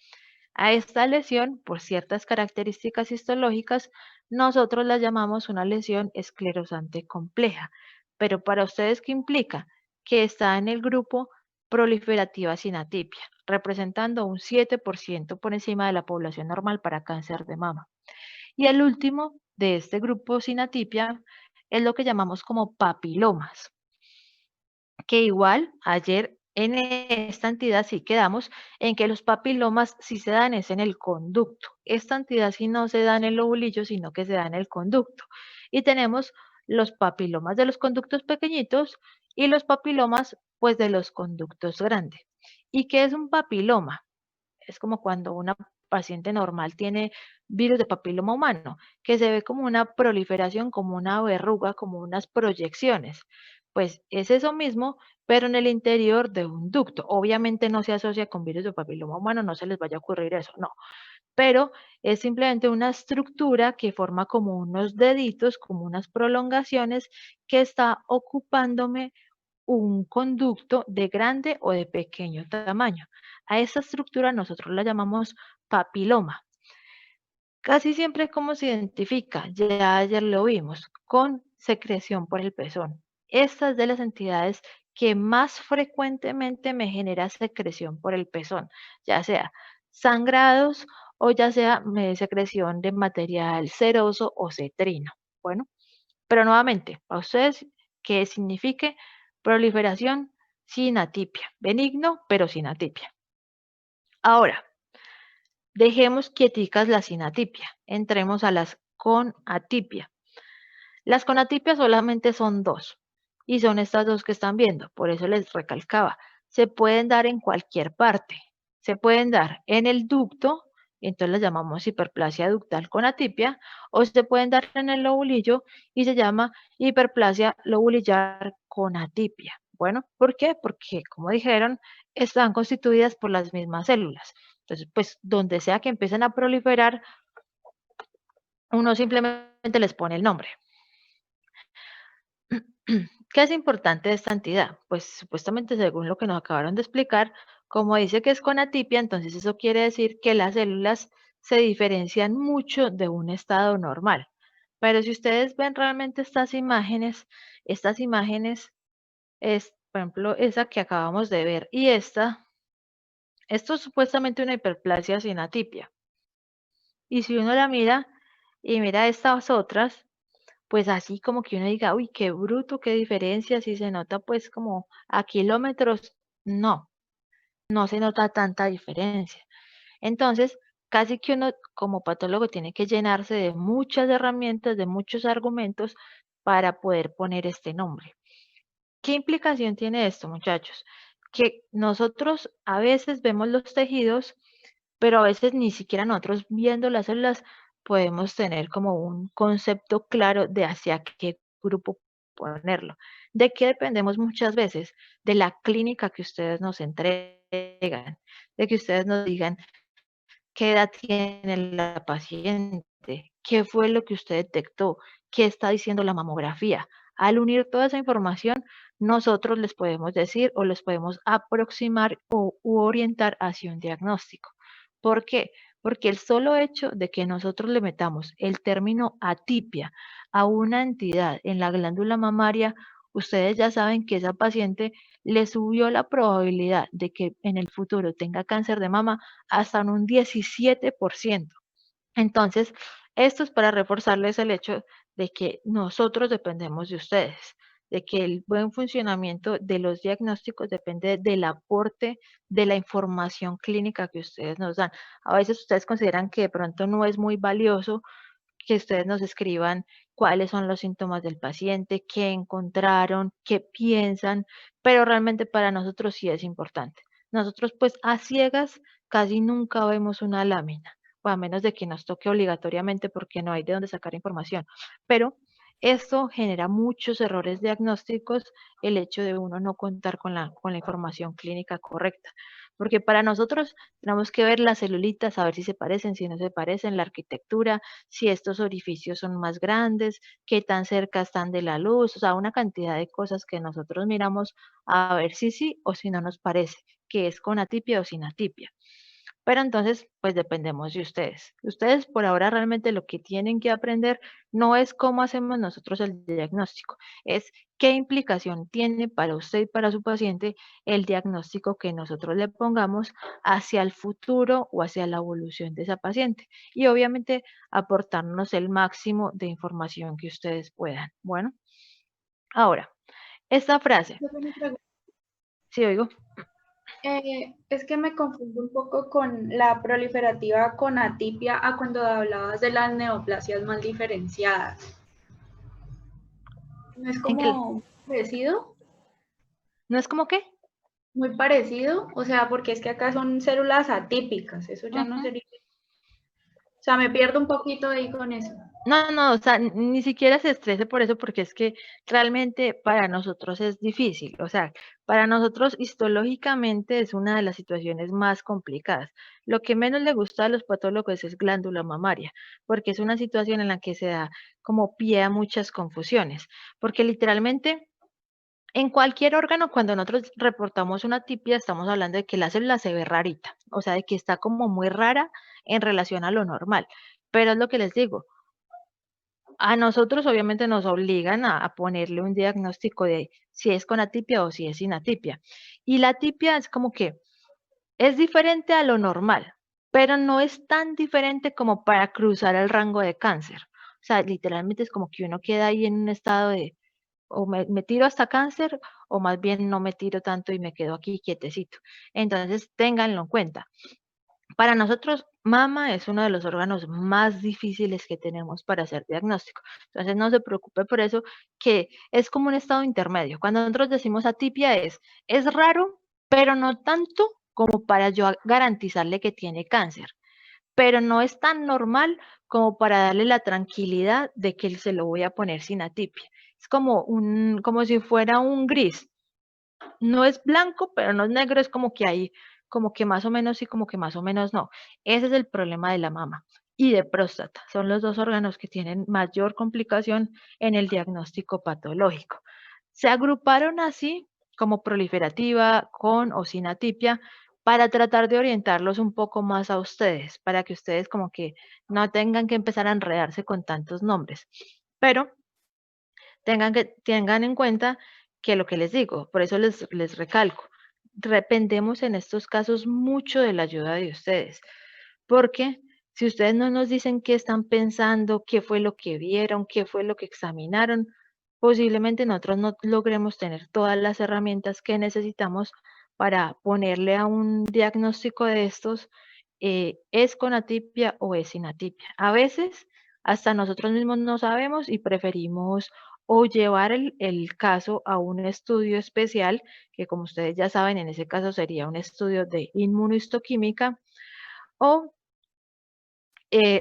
A esta lesión, por ciertas características histológicas, nosotros la llamamos una lesión esclerosante compleja. Pero para ustedes, ¿qué implica? Que está en el grupo proliferativa sin atipia, representando un 7% por encima de la población normal para cáncer de mama. Y el último de este grupo sin atipia es lo que llamamos como papilomas. que igual ayer en esta entidad sí quedamos en que los papilomas sí se dan es en el conducto. Esta entidad sí no se da en el lobulillo, sino que se da en el conducto. Y tenemos los papilomas de los conductos pequeñitos y los papilomas pues de los conductos grandes. ¿Y qué es un papiloma? Es como cuando una paciente normal tiene virus de papiloma humano, que se ve como una proliferación, como una verruga, como unas proyecciones. Pues es eso mismo, pero en el interior de un ducto. Obviamente no se asocia con virus de papiloma humano, no se les vaya a ocurrir eso, no. Pero es simplemente una estructura que forma como unos deditos, como unas prolongaciones que está ocupándome un conducto de grande o de pequeño tamaño. A esa estructura nosotros la llamamos papiloma. Casi siempre, ¿cómo se identifica? Ya ayer lo vimos, con secreción por el pezón. Esta es de las entidades que más frecuentemente me genera secreción por el pezón, ya sea sangrados o ya sea secreción de material seroso o cetrino. Bueno, pero nuevamente, para ustedes, que signifique proliferación sin atipia. Benigno, pero sin atipia. Ahora, dejemos quieticas las sin atipia. Entremos a las con atipia. Las con atipia solamente son dos. Y son estas dos que están viendo. Por eso les recalcaba. Se pueden dar en cualquier parte. Se pueden dar en el ducto, entonces las llamamos hiperplasia ductal con atipia, o se pueden dar en el lobulillo y se llama hiperplasia lobulillar con atipia. Bueno, ¿por qué? Porque, como dijeron, están constituidas por las mismas células. Entonces, pues, donde sea que empiecen a proliferar, uno simplemente les pone el nombre. ¿Qué es importante de esta entidad? Pues supuestamente según lo que nos acabaron de explicar, como dice que es con atipia, entonces eso quiere decir que las células se diferencian mucho de un estado normal. Pero si ustedes ven realmente estas imágenes es, por ejemplo, esa que acabamos de ver y esto es supuestamente una hiperplasia sin atipia. Y si uno la mira y mira estas otras, pues así como que uno diga, uy, qué bruto, qué diferencia, si se nota pues como a kilómetros, no, no se nota tanta diferencia. Entonces, casi que uno como patólogo tiene que llenarse de muchas herramientas, de muchos argumentos para poder poner este nombre. ¿Qué implicación tiene esto, muchachos? Que nosotros a veces vemos los tejidos, pero a veces ni siquiera nosotros viendo las células podemos tener como un concepto claro de hacia qué grupo ponerlo. ¿De qué dependemos muchas veces? De la clínica que ustedes nos entregan, de que ustedes nos digan qué edad tiene la paciente, qué fue lo que usted detectó, qué está diciendo la mamografía. Al unir toda esa información, nosotros les podemos decir o les podemos aproximar u orientar hacia un diagnóstico. ¿Por qué? Porque el solo hecho de que nosotros le metamos el término atipia a una entidad en la glándula mamaria, ustedes ya saben que esa paciente le subió la probabilidad de que en el futuro tenga cáncer de mama hasta en un 17%. Entonces, esto es para reforzarles el hecho de que nosotros dependemos de ustedes, de que el buen funcionamiento de los diagnósticos depende del aporte de la información clínica que ustedes nos dan. A veces ustedes consideran que de pronto no es muy valioso que ustedes nos escriban cuáles son los síntomas del paciente, qué encontraron, qué piensan, pero realmente para nosotros sí es importante. Nosotros pues a ciegas casi nunca vemos una lámina, o a menos de que nos toque obligatoriamente porque no hay de dónde sacar información. Pero esto genera muchos errores diagnósticos, el hecho de uno no contar con la información clínica correcta. Porque para nosotros tenemos que ver las celulitas, a ver si se parecen, si no se parecen, la arquitectura, si estos orificios son más grandes, qué tan cerca están de la luz, o sea, una cantidad de cosas que nosotros miramos a ver si sí o si no nos parece, que es con atipia o sin atipia. Pero entonces, pues dependemos de ustedes. Ustedes por ahora realmente lo que tienen que aprender no es cómo hacemos nosotros el diagnóstico, es qué implicación tiene para usted y para su paciente el diagnóstico que nosotros le pongamos hacia el futuro o hacia la evolución de esa paciente. Y obviamente aportarnos el máximo de información que ustedes puedan. Bueno, ahora, esta frase. Sí, oigo. Es que me confundo un poco con la proliferativa con atipia a cuando hablabas de las neoplasias mal diferenciadas. ¿No es ¿En qué? como parecido? ¿No es como qué? Muy parecido, o sea, porque es que acá son células atípicas, eso ya no Ujú. sería. O sea, me pierdo un poquito ahí con eso. No, o sea, ni siquiera se estrese por eso, porque es que realmente para nosotros es difícil. O sea, para nosotros histológicamente es una de las situaciones más complicadas. Lo que menos le gusta a los patólogos es glándula mamaria, porque es una situación en la que se da como pie a muchas confusiones, porque literalmente en cualquier órgano, cuando nosotros reportamos una atipia, estamos hablando de que la célula se ve rarita, o sea, de que está como muy rara en relación a lo normal. Pero es lo que les digo, a nosotros obviamente nos obligan a ponerle un diagnóstico de si es con atipia o si es sin atipia. Y la atipia es como que es diferente a lo normal, pero no es tan diferente como para cruzar el rango de cáncer. O sea, literalmente es como que uno queda ahí en un estado de o me tiro hasta cáncer o más bien no me tiro tanto y me quedo aquí quietecito. Entonces, ténganlo en cuenta. Para nosotros, mama es uno de los órganos más difíciles que tenemos para hacer diagnóstico. Entonces, no se preocupe por eso, que es como un estado intermedio. Cuando nosotros decimos atipia es raro, pero no tanto como para yo garantizarle que tiene cáncer. Pero no es tan normal como para darle la tranquilidad de que se lo voy a poner sin atipia. Es como si fuera un gris. No es blanco, pero no es negro, es como que hay, como que más o menos sí, como que más o menos no. Ese es el problema de la mama y de próstata. Son los dos órganos que tienen mayor complicación en el diagnóstico patológico. Se agruparon así como proliferativa, con o sin atipia, para tratar de orientarlos un poco más a ustedes, para que ustedes como que no tengan que empezar a enredarse con tantos nombres. Pero tengan en cuenta que lo que les digo, por eso les recalco, dependemos en estos casos mucho de la ayuda de ustedes, porque si ustedes no nos dicen qué están pensando, qué fue lo que vieron, qué fue lo que examinaron, posiblemente nosotros no logremos tener todas las herramientas que necesitamos para ponerle a un diagnóstico de estos, es con atipia o es sin atipia. A veces hasta nosotros mismos no sabemos y preferimos o llevar el caso a un estudio especial, que como ustedes ya saben, en ese caso sería un estudio de inmunohistoquímica, o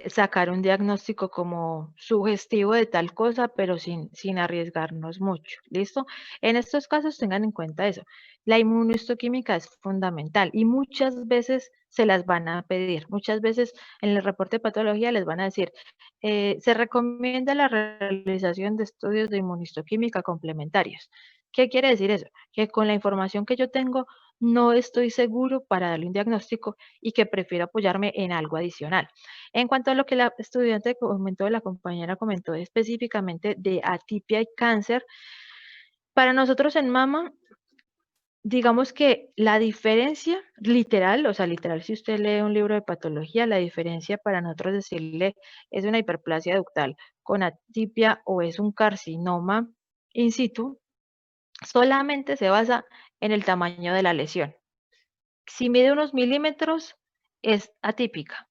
sacar un diagnóstico como sugestivo de tal cosa, pero sin arriesgarnos mucho, ¿listo? En estos casos tengan en cuenta eso. La inmunohistoquímica es fundamental y muchas veces se las van a pedir. Muchas veces en el reporte de patología les van a decir, se recomienda la realización de estudios de inmunohistoquímica complementarios. ¿Qué quiere decir eso? Que con la información que yo tengo no estoy seguro para darle un diagnóstico y que prefiero apoyarme en algo adicional. En cuanto a lo que la estudiante comentó, la compañera comentó específicamente de atipia y cáncer, para nosotros en mama, digamos que la diferencia literal, o sea, literal, si usted lee un libro de patología, la diferencia para nosotros decirle es una hiperplasia ductal con atipia o es un carcinoma in situ, solamente se basa en el tamaño de la lesión. Si mide unos milímetros, es atípica.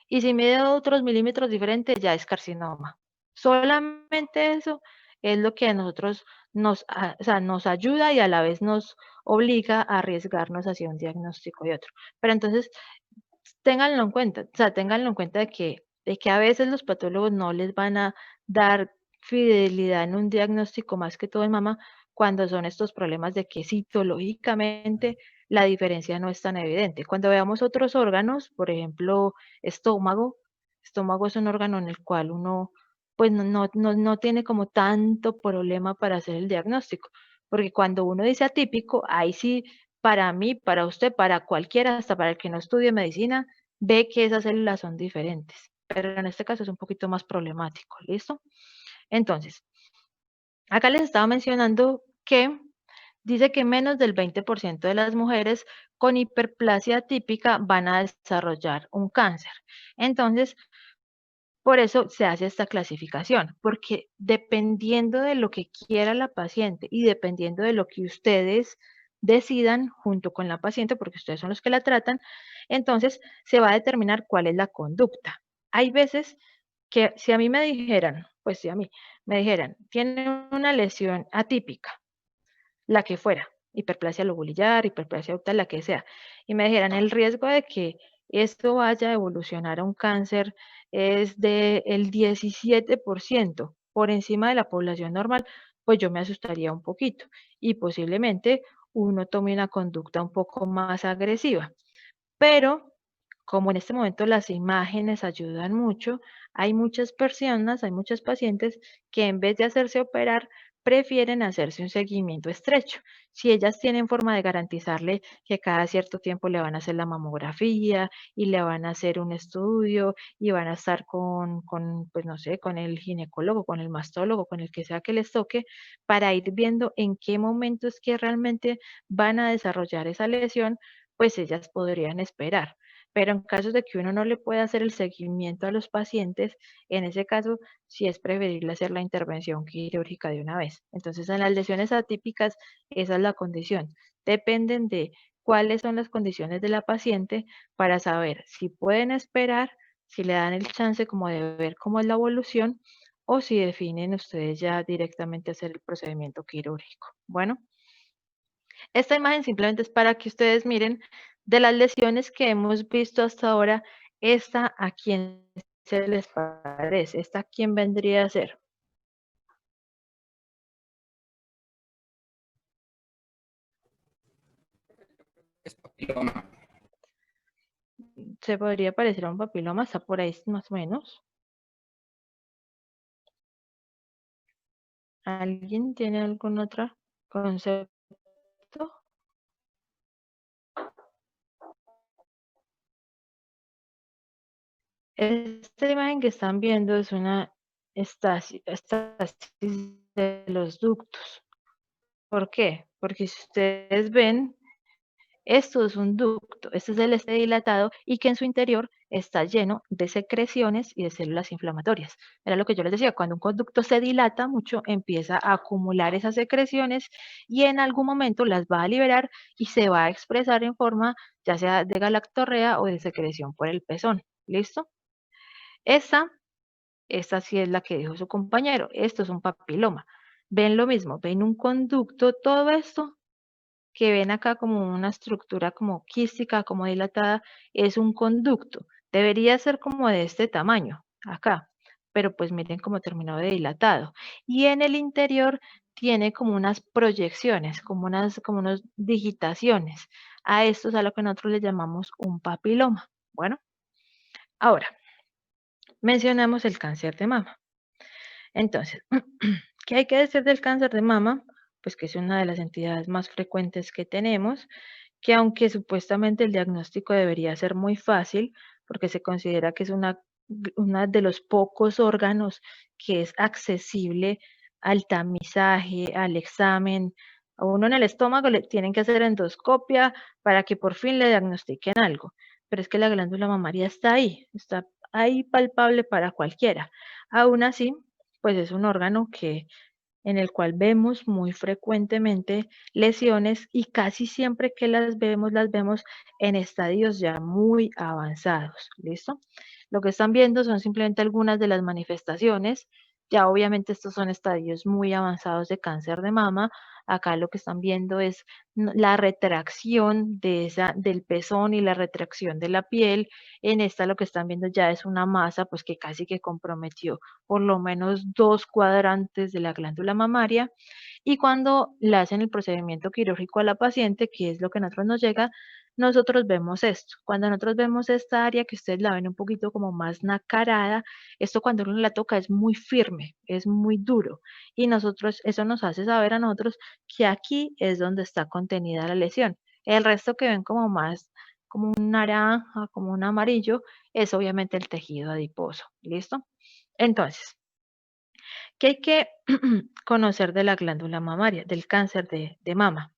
Y si mide otros milímetros diferentes, ya es carcinoma. Solamente eso es lo que a nosotros o sea, nos ayuda y a la vez nos obliga a arriesgarnos hacia un diagnóstico y otro. Pero entonces, ténganlo en cuenta, o sea, ténganlo en cuenta de que a veces los patólogos no les van a dar fidelidad en un diagnóstico más que todo en mama cuando son estos problemas de que citológicamente la diferencia no es tan evidente. Cuando veamos otros órganos, por ejemplo, estómago es un órgano en el cual uno pues no tiene como tanto problema para hacer el diagnóstico, porque cuando uno dice atípico, ahí sí, para mí, para usted, para cualquiera, hasta para el que no estudie medicina, ve que esas células son diferentes, pero en este caso es un poquito más problemático, ¿listo? Entonces, acá les estaba mencionando que dice que menos del 20% de las mujeres con hiperplasia típica van a desarrollar un cáncer. Entonces, por eso se hace esta clasificación, porque dependiendo de lo que quiera la paciente y dependiendo de lo que ustedes decidan junto con la paciente, porque ustedes son los que la tratan, entonces se va a determinar cuál es la conducta. Hay veces que si a mí me dijeran, pues si a mí me dijeran, tiene una lesión atípica, la que fuera, hiperplasia lobulillar, hiperplasia ductal, la que sea, y me dijeran el riesgo de que esto vaya a evolucionar a un cáncer es del 17% por encima de la población normal, pues yo me asustaría un poquito y posiblemente uno tome una conducta un poco más agresiva. Pero como en este momento las imágenes ayudan mucho, hay muchas personas, hay muchos pacientes que en vez de hacerse operar, prefieren hacerse un seguimiento estrecho. Si ellas tienen forma de garantizarle que cada cierto tiempo le van a hacer la mamografía y le van a hacer un estudio y van a estar pues no sé, con el ginecólogo, con el mastólogo, con el que sea que les toque, para ir viendo en qué momento es que realmente van a desarrollar esa lesión, pues ellas podrían esperar. Pero en caso de que uno no le pueda hacer el seguimiento a los pacientes, en ese caso sí es preferible hacer la intervención quirúrgica de una vez. Entonces, en las lesiones atípicas, esa es la condición. Dependen de cuáles son las condiciones de la paciente para saber si pueden esperar, si le dan el chance como de ver cómo es la evolución o si definen ustedes ya directamente hacer el procedimiento quirúrgico. Bueno, esta imagen simplemente es para que ustedes miren de las lesiones que hemos visto hasta ahora, esta a quién se les parece, esta a quién vendría a ser. Es papiloma. Se podría parecer a un papiloma, está por ahí más o menos. ¿Alguien tiene algún otro concepto? Esta imagen que están viendo es una estasis de los ductos. ¿Por qué? Porque si ustedes ven, esto es un ducto, este es el este dilatado y que en su interior está lleno de secreciones y de células inflamatorias. Era lo que yo les decía, cuando un conducto se dilata mucho, empieza a acumular esas secreciones y en algún momento las va a liberar y se va a expresar en forma ya sea de galactorrea o de secreción por el pezón. ¿Listo? Esta sí es la que dijo su compañero. Esto es un papiloma. Ven lo mismo, ven un conducto, todo esto que ven acá como una estructura como quística, como dilatada, es un conducto. Debería ser como de este tamaño, acá, pero pues miren cómo terminó de dilatado. Y en el interior tiene como unas proyecciones, como unas digitaciones. A esto es a lo que nosotros le llamamos un papiloma. Bueno, ahora, mencionamos el cáncer de mama. Entonces, ¿qué hay que decir del cáncer de mama? Pues que es una de las entidades más frecuentes que tenemos, que aunque supuestamente el diagnóstico debería ser muy fácil, porque se considera que es una de los pocos órganos que es accesible al tamizaje, al examen. A uno en el estómago le tienen que hacer endoscopia para que por fin le diagnostiquen algo. Pero es que la glándula mamaria está ahí palpable para cualquiera. Aún así, pues es un órgano en el cual vemos muy frecuentemente lesiones y casi siempre que las vemos en estadios ya muy avanzados. ¿Listo? Lo que están viendo son simplemente algunas de las manifestaciones. Ya obviamente estos son estadios muy avanzados de cáncer de mama. Acá lo que están viendo es la retracción del pezón y la retracción de la piel. En esta lo que están viendo ya es una masa pues que casi que comprometió por lo menos 2 cuadrantes de la glándula mamaria. Y cuando le hacen el procedimiento quirúrgico a la paciente, que es lo que a nosotros nos llega, nosotros vemos esto. Cuando nosotros vemos esta área que ustedes la ven un poquito como más nacarada, esto cuando uno la toca es muy firme, es muy duro. Y eso nos hace saber a nosotros que aquí es donde está contenida la lesión. El resto que ven como más, como un naranja, como un amarillo, es obviamente el tejido adiposo. ¿Listo? Entonces, ¿qué hay que conocer de la glándula mamaria, del cáncer de mama?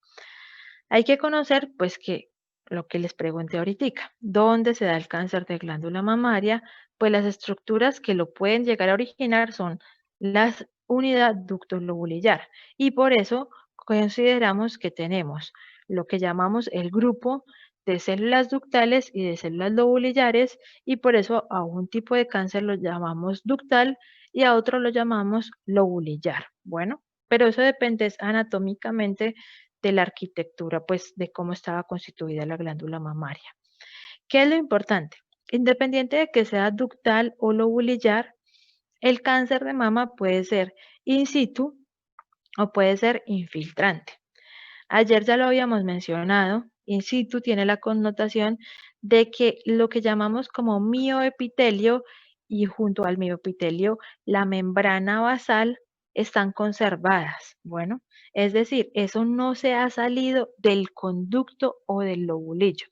Hay que conocer, pues, que lo que les pregunté ahorita, ¿dónde se da el cáncer de glándula mamaria? Pues las estructuras que lo pueden llegar a originar son las unidad ducto lobulillar y por eso consideramos que tenemos lo que llamamos el grupo de células ductales y de células lobulillares, y por eso a un tipo de cáncer lo llamamos ductal y a otro lo llamamos lobulillar. Bueno, pero eso depende anatómicamente de la arquitectura, pues de cómo estaba constituida la glándula mamaria. ¿Qué es lo importante? Independiente de que sea ductal o lobulillar, el cáncer de mama puede ser in situ o puede ser infiltrante. Ayer ya lo habíamos mencionado, in situ tiene la connotación de que lo que llamamos como mioepitelio y junto al mioepitelio la membrana basal están conservadas. Bueno, es decir, eso no se ha salido del conducto o del lobulillo.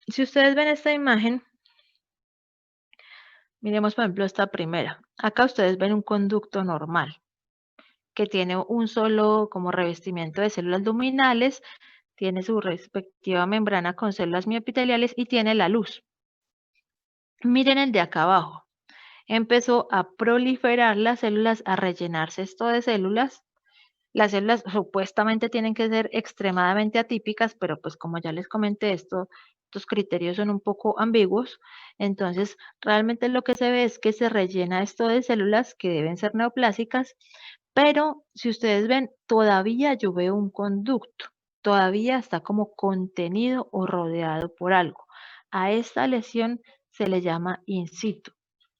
Si ustedes ven esta imagen, miremos por ejemplo esta primera. Acá ustedes ven un conducto normal que tiene un solo como revestimiento de células luminales, tiene su respectiva membrana con células mioepiteliales y tiene la luz. Miren el de acá abajo. Empezó a proliferar las células, a rellenarse esto de células. Las células supuestamente tienen que ser extremadamente atípicas, pero pues como ya les comenté, estos criterios son un poco ambiguos. Entonces, realmente lo que se ve es que se rellena esto de células que deben ser neoplásicas, pero si ustedes ven, todavía yo veo un conducto, todavía está como contenido o rodeado por algo. A esta lesión se le llama in situ.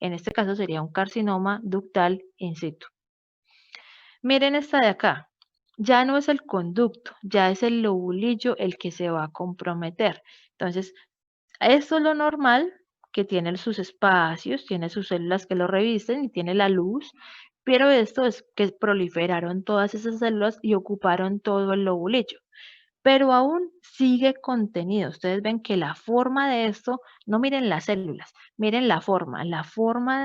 En este caso sería un carcinoma ductal in situ. Miren esta de acá, ya no es el conducto, ya es el lobulillo el que se va a comprometer. Entonces, esto es lo normal, que tiene sus espacios, tiene sus células que lo revisten y tiene la luz, pero esto es que proliferaron todas esas células y ocuparon todo el lobulillo. Pero aún sigue contenido. Ustedes ven que la forma de esto, no miren las células, miren la forma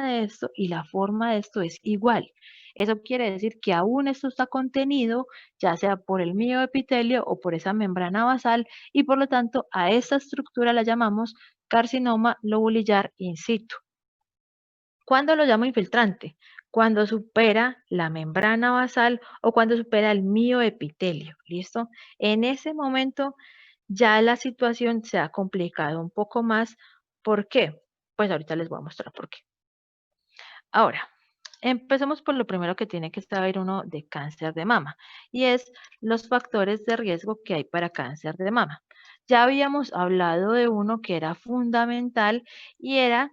de esto y la forma de esto es igual. Eso quiere decir que aún esto está contenido, ya sea por el mioepitelio o por esa membrana basal, y por lo tanto a esta estructura la llamamos carcinoma lobulillar in situ. ¿Cuándo lo llamo infiltrante? Cuando supera la membrana basal o cuando supera el mioepitelio, ¿listo? En ese momento ya la situación se ha complicado un poco más. ¿Por qué? Pues ahorita les voy a mostrar por qué. Ahora, empecemos por lo primero que tiene que saber uno de cáncer de mama, y es los factores de riesgo que hay para cáncer de mama. Ya habíamos hablado de uno que era fundamental y era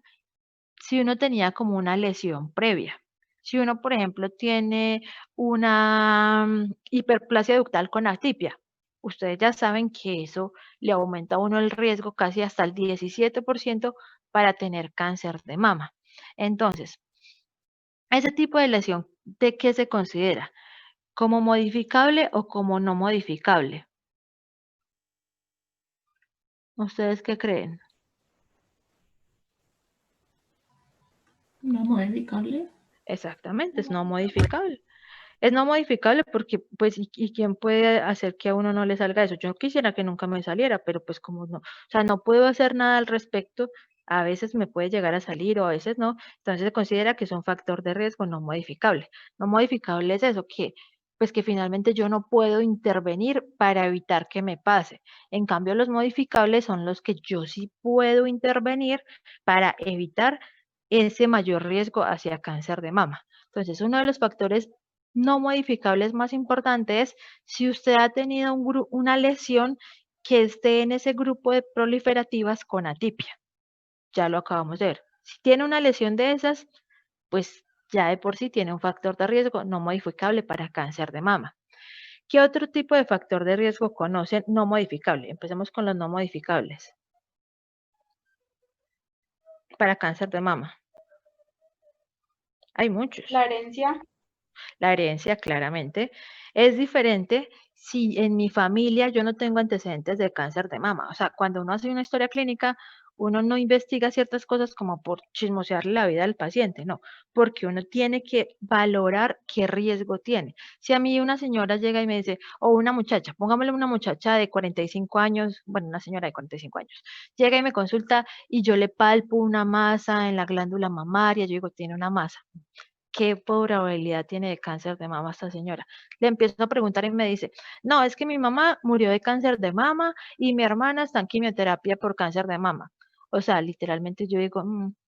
si uno tenía como una lesión previa. Si uno, por ejemplo, tiene una hiperplasia ductal con atipia, ustedes ya saben que eso le aumenta a uno el riesgo casi hasta el 17% para tener cáncer de mama. Entonces, ese tipo de lesión, ¿de qué se considera? ¿Como modificable o como no modificable? ¿Ustedes qué creen? ¿No modificable? Exactamente, es no modificable. Es no modificable porque, pues, ¿y quién puede hacer que a uno no le salga eso? Yo quisiera que nunca me saliera, pero pues como no, o sea, no puedo hacer nada al respecto, a veces me puede llegar a salir o a veces no, entonces se considera que es un factor de riesgo no modificable. No modificable es eso, que pues que finalmente yo no puedo intervenir para evitar que me pase. En cambio, los modificables son los que yo sí puedo intervenir para evitar ese mayor riesgo hacia cáncer de mama. Entonces, uno de los factores no modificables más importantes es si usted ha tenido una lesión que esté en ese grupo de proliferativas con atipia. Ya lo acabamos de ver. Si tiene una lesión de esas, pues ya de por sí tiene un factor de riesgo no modificable para cáncer de mama. ¿Qué otro tipo de factor de riesgo conocen no modificable? Empecemos con los no modificables. Para cáncer de mama. Hay muchos. La herencia. La herencia, claramente. Es diferente si en mi familia yo no tengo antecedentes de cáncer de mama. O sea, cuando uno hace una historia clínica, uno no investiga ciertas cosas como por chismosearle la vida al paciente, no, porque uno tiene que valorar qué riesgo tiene. Si a mí una señora llega y me dice, o una muchacha, pongámosle una muchacha de 45 años, bueno, una señora de 45 años, llega y me consulta y yo le palpo una masa en la glándula mamaria, yo digo, tiene una masa. ¿qué probabilidad tiene de cáncer de mama esta señora? Le empiezo a preguntar y me dice, no, es que mi mamá murió de cáncer de mama y mi hermana está en quimioterapia por cáncer de mama. O sea, literalmente yo digo,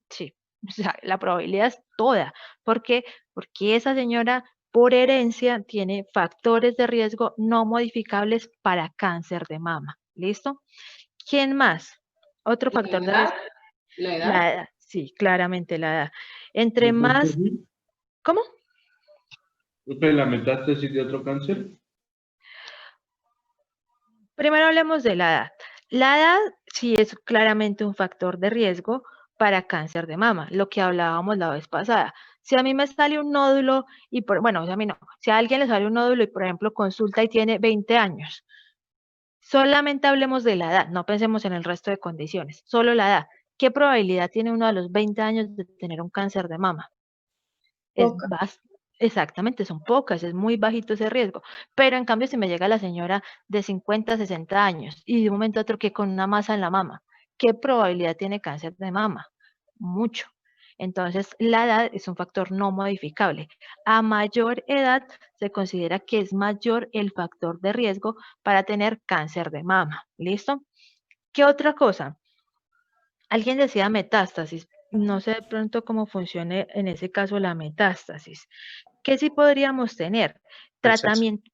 sí, o sea, la probabilidad es toda. ¿Por qué? Porque esa señora por herencia tiene factores de riesgo no modificables para cáncer de mama. ¿Listo? ¿Quién más? Otro factor de riesgo. ¿La edad? La edad, sí, claramente la edad. Entre ¿La más, metástasis? ¿cómo? ¿La metástasis de otro cáncer? Primero hablemos de la edad. La edad sí es claramente un factor de riesgo para cáncer de mama, lo que hablábamos la vez pasada. Si a mí me sale un nódulo y, bueno, a mí no, si a alguien le sale un nódulo y, por ejemplo, consulta y tiene 20 años, solamente hablemos de la edad, no pensemos en el resto de condiciones, solo la edad. ¿Qué probabilidad tiene uno a los 20 años de tener un cáncer de mama? Poca. Exactamente, son pocas, es muy bajito ese riesgo. Pero en cambio, si me llega la señora de 50, 60 años y de un momento a otro que con una masa en la mama, ¿qué probabilidad tiene cáncer de mama? Mucho. Entonces, la edad es un factor no modificable. A mayor edad se considera que es mayor el factor de riesgo para tener cáncer de mama. ¿Listo? ¿Qué otra cosa? Alguien decía metástasis. No sé de pronto cómo funcione en ese caso la metástasis. ¿Qué sí podríamos tener? Tratamiento.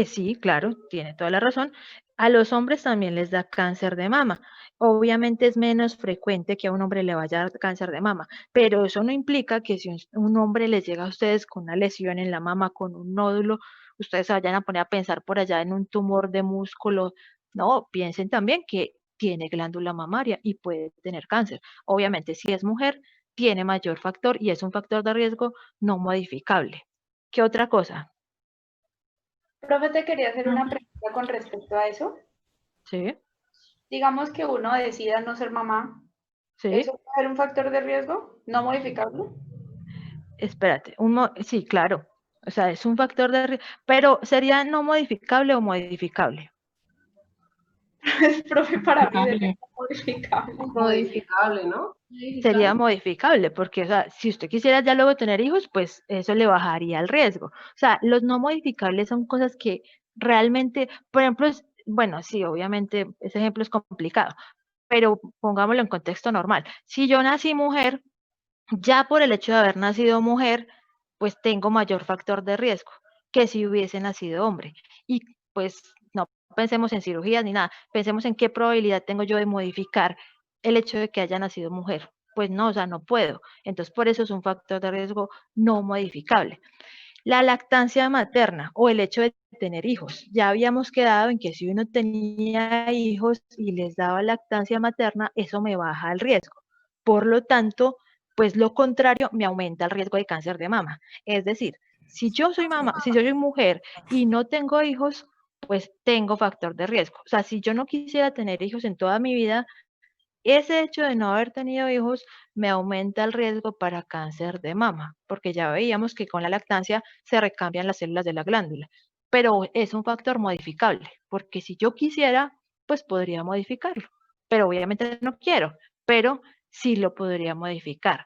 Sí, claro, tiene toda la razón. A los hombres también les da cáncer de mama. Obviamente es menos frecuente que a un hombre le vaya a dar cáncer de mama, pero eso no implica que si un hombre les llega a ustedes con una lesión en la mama, con un nódulo, ustedes se vayan a poner a pensar por allá en un tumor de músculo. No, piensen también que tiene glándula mamaria y puede tener cáncer. Obviamente, si es mujer, tiene mayor factor y es un factor de riesgo no modificable. ¿Qué otra cosa? Profe, te quería hacer una pregunta con respecto a eso. Sí, Digamos que uno decida no ser mamá. sí. ¿Eso puede ser un factor de riesgo no modificable? Espérate, sí, claro. O sea, es un factor de riesgo, pero ¿sería no modificable o modificable? Profe, para mí debe Modificable. ser modificable. Modificable, ¿no? Sería modificable, porque, o sea, si usted quisiera ya luego tener hijos, pues eso le bajaría el riesgo. O sea, los no modificables son cosas que realmente, por ejemplo, bueno, sí, obviamente ese ejemplo es complicado, pero pongámoslo en contexto normal. Si yo nací mujer, ya por el hecho de haber nacido mujer, pues tengo mayor factor de riesgo que si hubiese nacido hombre. Y pues no pensemos en cirugías ni nada, pensemos en qué probabilidad tengo yo de modificar el hecho de que haya nacido mujer. Pues no, o sea, no puedo. Entonces, por eso es un factor de riesgo no modificable. La lactancia materna o el hecho de tener hijos. Ya habíamos quedado en que si uno tenía hijos y les daba lactancia materna, eso me baja el riesgo. Por lo tanto, pues lo contrario me aumenta el riesgo de cáncer de mama. Es decir, si yo soy mamá, si yo soy mujer y no tengo hijos, pues tengo factor de riesgo. O sea, si yo no quisiera tener hijos en toda mi vida, ese hecho de no haber tenido hijos me aumenta el riesgo para cáncer de mama, porque ya veíamos que con la lactancia se recambian las células de la glándula, pero es un factor modificable, porque si yo quisiera, pues podría modificarlo, pero obviamente no quiero, pero sí lo podría modificar.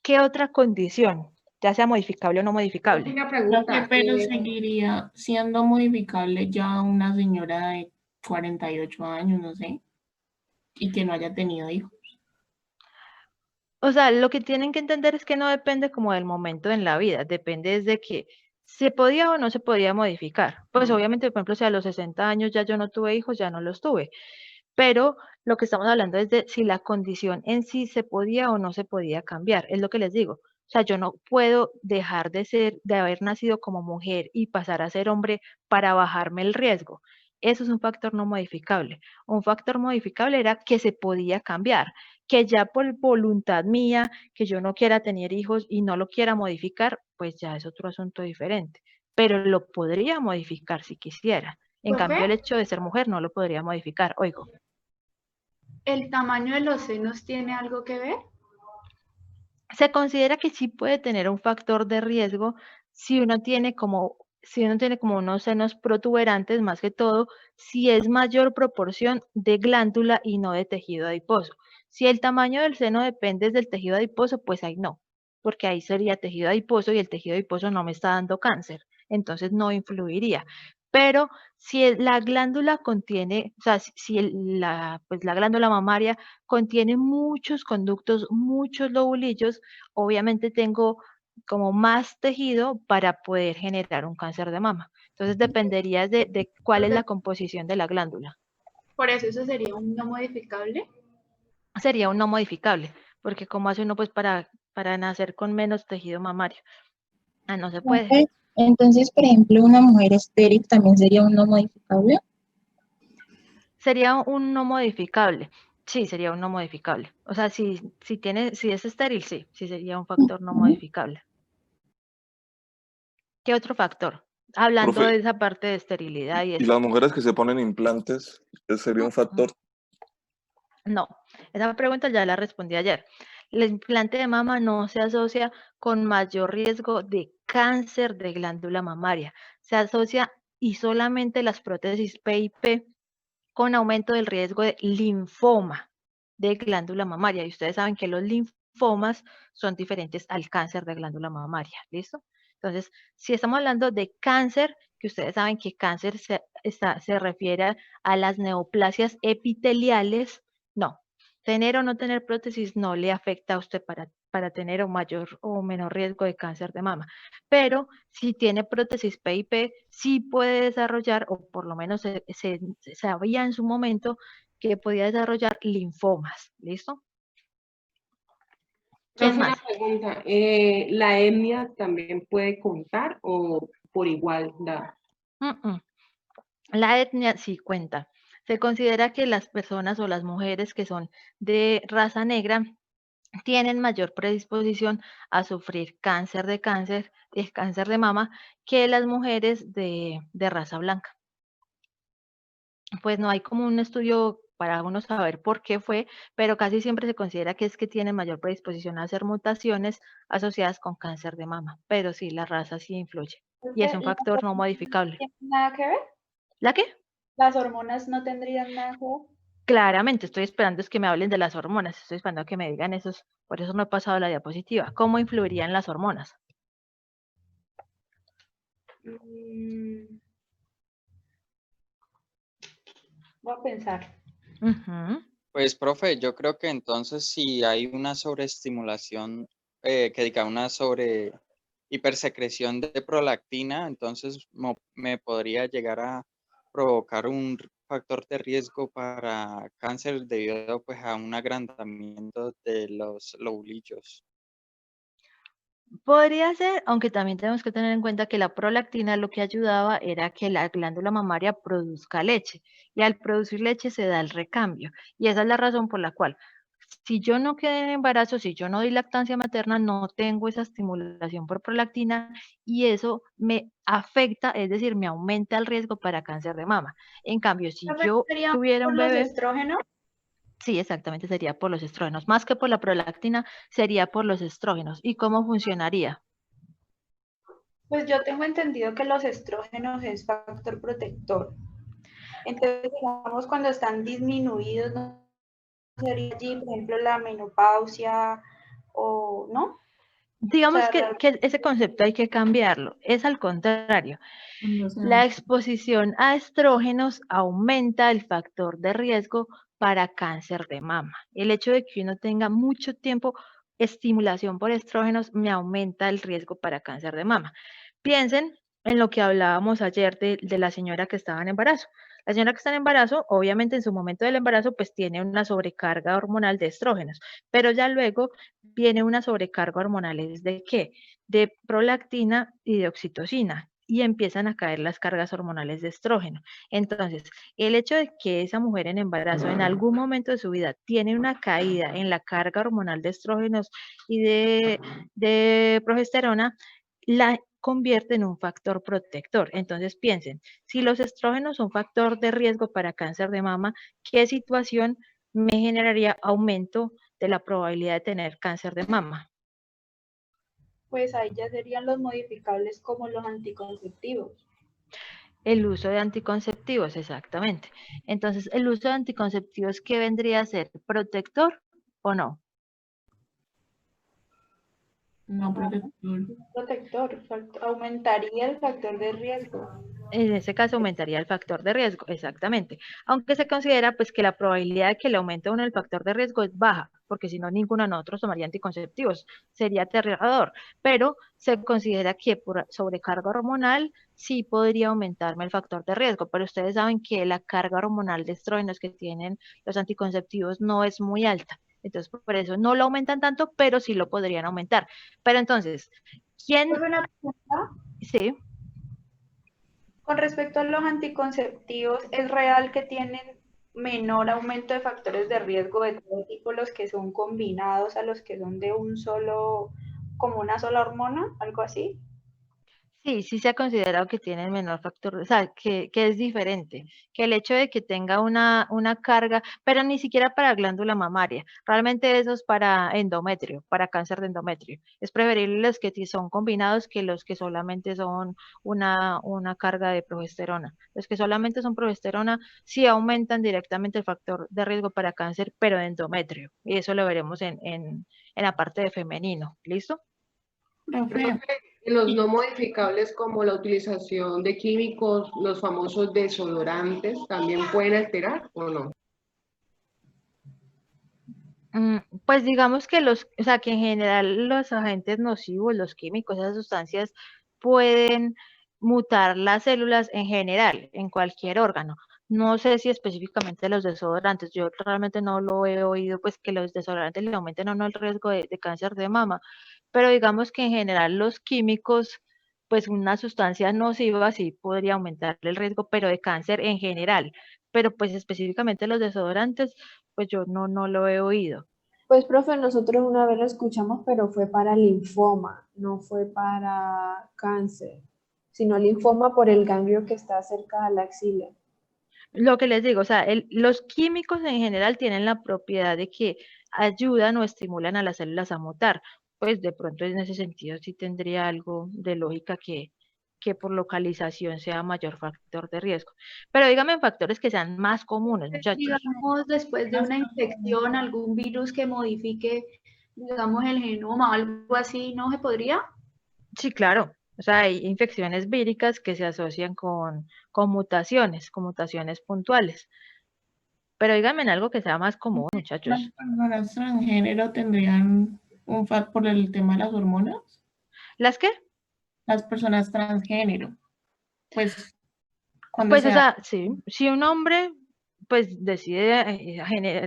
¿Qué otra condición, ya sea modificable o no modificable? Una Creo pregunta. que pero seguiría siendo modificable ya una señora de 48 años, no sé, y que no haya tenido hijos. O sea, lo que tienen que entender es que no depende como del momento en la vida, depende de que se podía o no se podía modificar. Pues obviamente, por ejemplo, si a los 60 años ya yo no tuve hijos, ya no los tuve. Pero lo que estamos hablando es de si la condición en sí se podía o no se podía cambiar, es lo que les digo. O sea, yo no puedo dejar de haber nacido como mujer y pasar a ser hombre para bajarme el riesgo. Eso es un factor no modificable. Un factor modificable era que se podía cambiar, que ya por voluntad mía, que yo no quiera tener hijos y no lo quiera modificar, pues ya es otro asunto diferente. Pero lo podría modificar si quisiera. En cambio, el ¿Profe? hecho de ser mujer no lo podría modificar. Oigo. ¿El tamaño de los senos tiene algo que ver? Se considera que sí puede tener un factor de riesgo si uno tiene como unos senos protuberantes, más que todo, si es mayor proporción de glándula y no de tejido adiposo. Si el tamaño del seno depende del tejido adiposo, pues ahí no. porque ahí sería tejido adiposo y el tejido adiposo no me está dando cáncer, entonces no influiría. Pero si la glándula contiene, o sea, si pues la glándula mamaria contiene muchos conductos, muchos lobulillos, obviamente tengo como más tejido para poder generar un cáncer de mama. Entonces dependería de cuál es la composición de la glándula. Por eso sería un no modificable. Sería un no modificable, porque como hace uno pues para nacer con menos tejido mamario. Ah, no se puede. Entonces, por ejemplo, una mujer estéril también sería un no modificable. Sería un no modificable. Sí, sería un no modificable. O sea, si es estéril, sí sería un factor no modificable. ¿Qué otro factor? Hablando Profe, de esa parte de esterilidad y ¿y eso. las mujeres que se ponen implantes, ese sería un factor? No, esa pregunta ya la respondí ayer. El implante de mama no se asocia con mayor riesgo de cáncer de glándula mamaria. Se asocia y solamente las prótesis PIP con aumento del riesgo de linfoma de glándula mamaria. Y ustedes saben que los linfomas son diferentes al cáncer de glándula mamaria. ¿Listo? Entonces, si estamos hablando de cáncer, que ustedes saben que cáncer se refiere a las neoplasias epiteliales, no. Tener o no tener prótesis no le afecta a usted para tener un mayor o menor riesgo de cáncer de mama. Pero si tiene prótesis PIP, sí puede desarrollar, o por lo menos se sabía en su momento que podía desarrollar linfomas. ¿Listo? ¿Quién Profe, una más? pregunta. ¿La etnia también puede contar o por igual da? La etnia sí cuenta. Se considera que las personas o las mujeres que son de raza negra tienen mayor predisposición a sufrir cáncer de mama que las mujeres de raza blanca. Pues no hay como un estudio para uno saber por qué fue, pero casi siempre se considera que es que tienen mayor predisposición a hacer mutaciones asociadas con cáncer de mama. Pero sí, la raza sí influye y es un factor no modificable. ¿Tiene nada que ver? ¿La qué? ¿Las hormonas no tendrían nada que ver? Claramente, estoy esperando es que me hablen de las hormonas, estoy esperando a que me digan esos, por eso no he pasado la diapositiva. ¿Cómo influirían las hormonas? Voy a pensar. Pues, profe, yo creo que entonces si hay una sobreestimulación, una sobre hipersecreción de prolactina, entonces me podría llegar a provocar un factor de riesgo para cáncer debido pues a un agrandamiento de los lobulillos. Podría ser, aunque también tenemos que tener en cuenta que la prolactina lo que ayudaba era que la glándula mamaria produzca leche y al producir leche se da el recambio y esa es la razón por la cual si yo no quedé en embarazo, si yo no doy lactancia materna, no tengo esa estimulación por prolactina y eso me afecta, es decir, me aumenta el riesgo para cáncer de mama. En cambio, si yo ¿Sería tuviera por un los bebé, estrógenos? sí, exactamente, sería por los estrógenos. Más que por la prolactina, sería por los estrógenos. ¿Y cómo funcionaría? Pues yo tengo entendido que los estrógenos es factor protector. Entonces, digamos, cuando están disminuidos, ¿no sería allí, por ejemplo, la menopausia o no? Digamos O sea, que ese concepto hay que cambiarlo. Es al contrario. La exposición a estrógenos aumenta el factor de riesgo para cáncer de mama. El hecho de que uno tenga mucho tiempo estimulación por estrógenos me aumenta el riesgo para cáncer de mama. Piensen en lo que hablábamos ayer de la señora que estaba en embarazo. La señora que está en embarazo, obviamente en su momento del embarazo, pues tiene una sobrecarga hormonal de estrógenos, pero ya luego viene una sobrecarga hormonal, ¿es de qué? De prolactina y de oxitocina y empiezan a caer las cargas hormonales de estrógeno. Entonces, el hecho de que esa mujer en embarazo en algún momento de su vida tiene una caída en la carga hormonal de estrógenos y de progesterona, la convierte en un factor protector. Entonces piensen, si los estrógenos son factor de riesgo para cáncer de mama, ¿qué situación me generaría aumento de la probabilidad de tener cáncer de mama? pues ahí ya serían los modificables como los anticonceptivos. El uso de anticonceptivos, exactamente. Entonces, ¿el uso de anticonceptivos qué vendría a ser? ¿Protector o no? No protector. Protector, aumentaría el factor de riesgo. En ese caso aumentaría el factor de riesgo, exactamente. Aunque se considera pues que la probabilidad de que le aumente a uno el factor de riesgo es baja, porque si no ninguno de nosotros tomaría anticonceptivos, sería aterrador, pero se considera que por sobrecarga hormonal sí podría aumentarme el factor de riesgo, pero ustedes saben que la carga hormonal de estrógenos que tienen los anticonceptivos no es muy alta. Entonces, por eso no lo aumentan tanto, pero sí lo podrían aumentar. Pero entonces, ¿quién? Una pregunta. Sí. Con respecto a los anticonceptivos, ¿es real que tienen menor aumento de factores de riesgo de todo tipo los que son combinados a los que son de un solo, como una sola hormona, algo así? Sí, sí se ha considerado que tienen menor factor, o sea, que es diferente, que el hecho de que tenga una carga, pero ni siquiera para glándula mamaria, realmente eso es para endometrio, para cáncer de endometrio. Es preferible los que son combinados que los que solamente son una carga de progesterona. Los que solamente son progesterona sí aumentan directamente el factor de riesgo para cáncer, pero de endometrio, y eso lo veremos en la parte de femenino, ¿listo? Profe, Los no modificables como la utilización de químicos, los famosos desodorantes, ¿también pueden alterar o no? Pues digamos que o sea, que en general los agentes nocivos, los químicos, esas sustancias pueden mutar las células en general, en cualquier órgano. No sé si específicamente los desodorantes, yo realmente no lo he oído, pues que los desodorantes le aumenten o no el riesgo de cáncer de mama, pero digamos que en general los químicos, pues una sustancia nociva sí podría aumentar el riesgo, pero de cáncer en general, pero pues específicamente los desodorantes, pues yo no lo he oído. Pues, profe, nosotros una vez lo escuchamos, pero fue para linfoma, no fue para cáncer, sino linfoma por el ganglio que está cerca de la axila. Lo que les digo, o sea, los químicos en general tienen la propiedad de que ayudan o estimulan a las células a mutar. Pues de pronto en ese sentido sí tendría algo de lógica que por localización sea mayor factor de riesgo. Pero dígame factores que sean más comunes, muchachos. Digamos, después de una infección, algún virus que modifique, digamos, el genoma o algo así, ¿no se podría? Sí, claro. O sea, hay infecciones víricas que se asocian con mutaciones puntuales. Pero díganme en algo que sea más común, ¿las muchachos. personas transgénero tendrían un FAT por el tema de las hormonas? ¿Las qué? Las personas transgénero. Pues, cuando Pues, o sea... sea, sí, si un hombre pues decide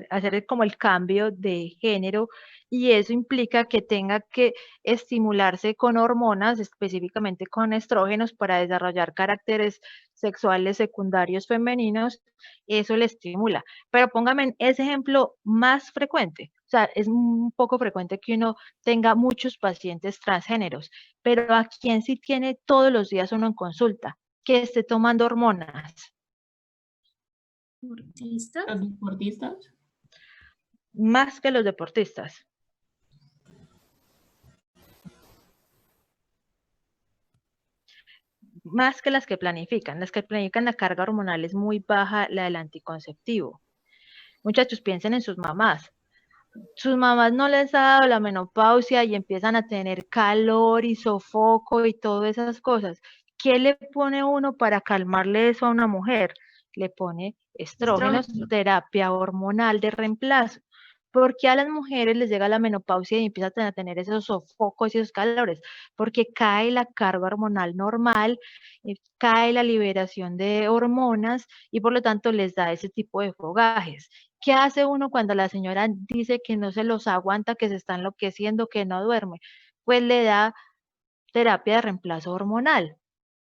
hacer como el cambio de género y eso implica que tenga que estimularse con hormonas, específicamente con estrógenos para desarrollar caracteres sexuales secundarios femeninos, eso le estimula. Pero póngame ese ejemplo más frecuente. O sea, es un poco frecuente que uno tenga muchos pacientes transgéneros, pero a quien sí tiene todos los días uno en consulta, que esté tomando hormonas. ¿Deportistas? ¿Los deportistas? Más que los deportistas. Más que las que planifican. Las que planifican la carga hormonal es muy baja, la del anticonceptivo. Muchachos, piensen en sus mamás. Sus mamás no les ha dado la menopausia y empiezan a tener calor y sofoco y todas esas cosas. ¿Qué le pone uno para calmarle eso a una mujer? Le pone estrógenos, terapia hormonal de reemplazo. Porque a las mujeres les llega la menopausia y empiezan a tener esos sofocos y esos calores, porque cae la carga hormonal normal, cae la liberación de hormonas y por lo tanto les da ese tipo de fogajes. ¿Qué hace uno cuando la señora dice que no se los aguanta, que se está enloqueciendo, que no duerme? Pues le da terapia de reemplazo hormonal.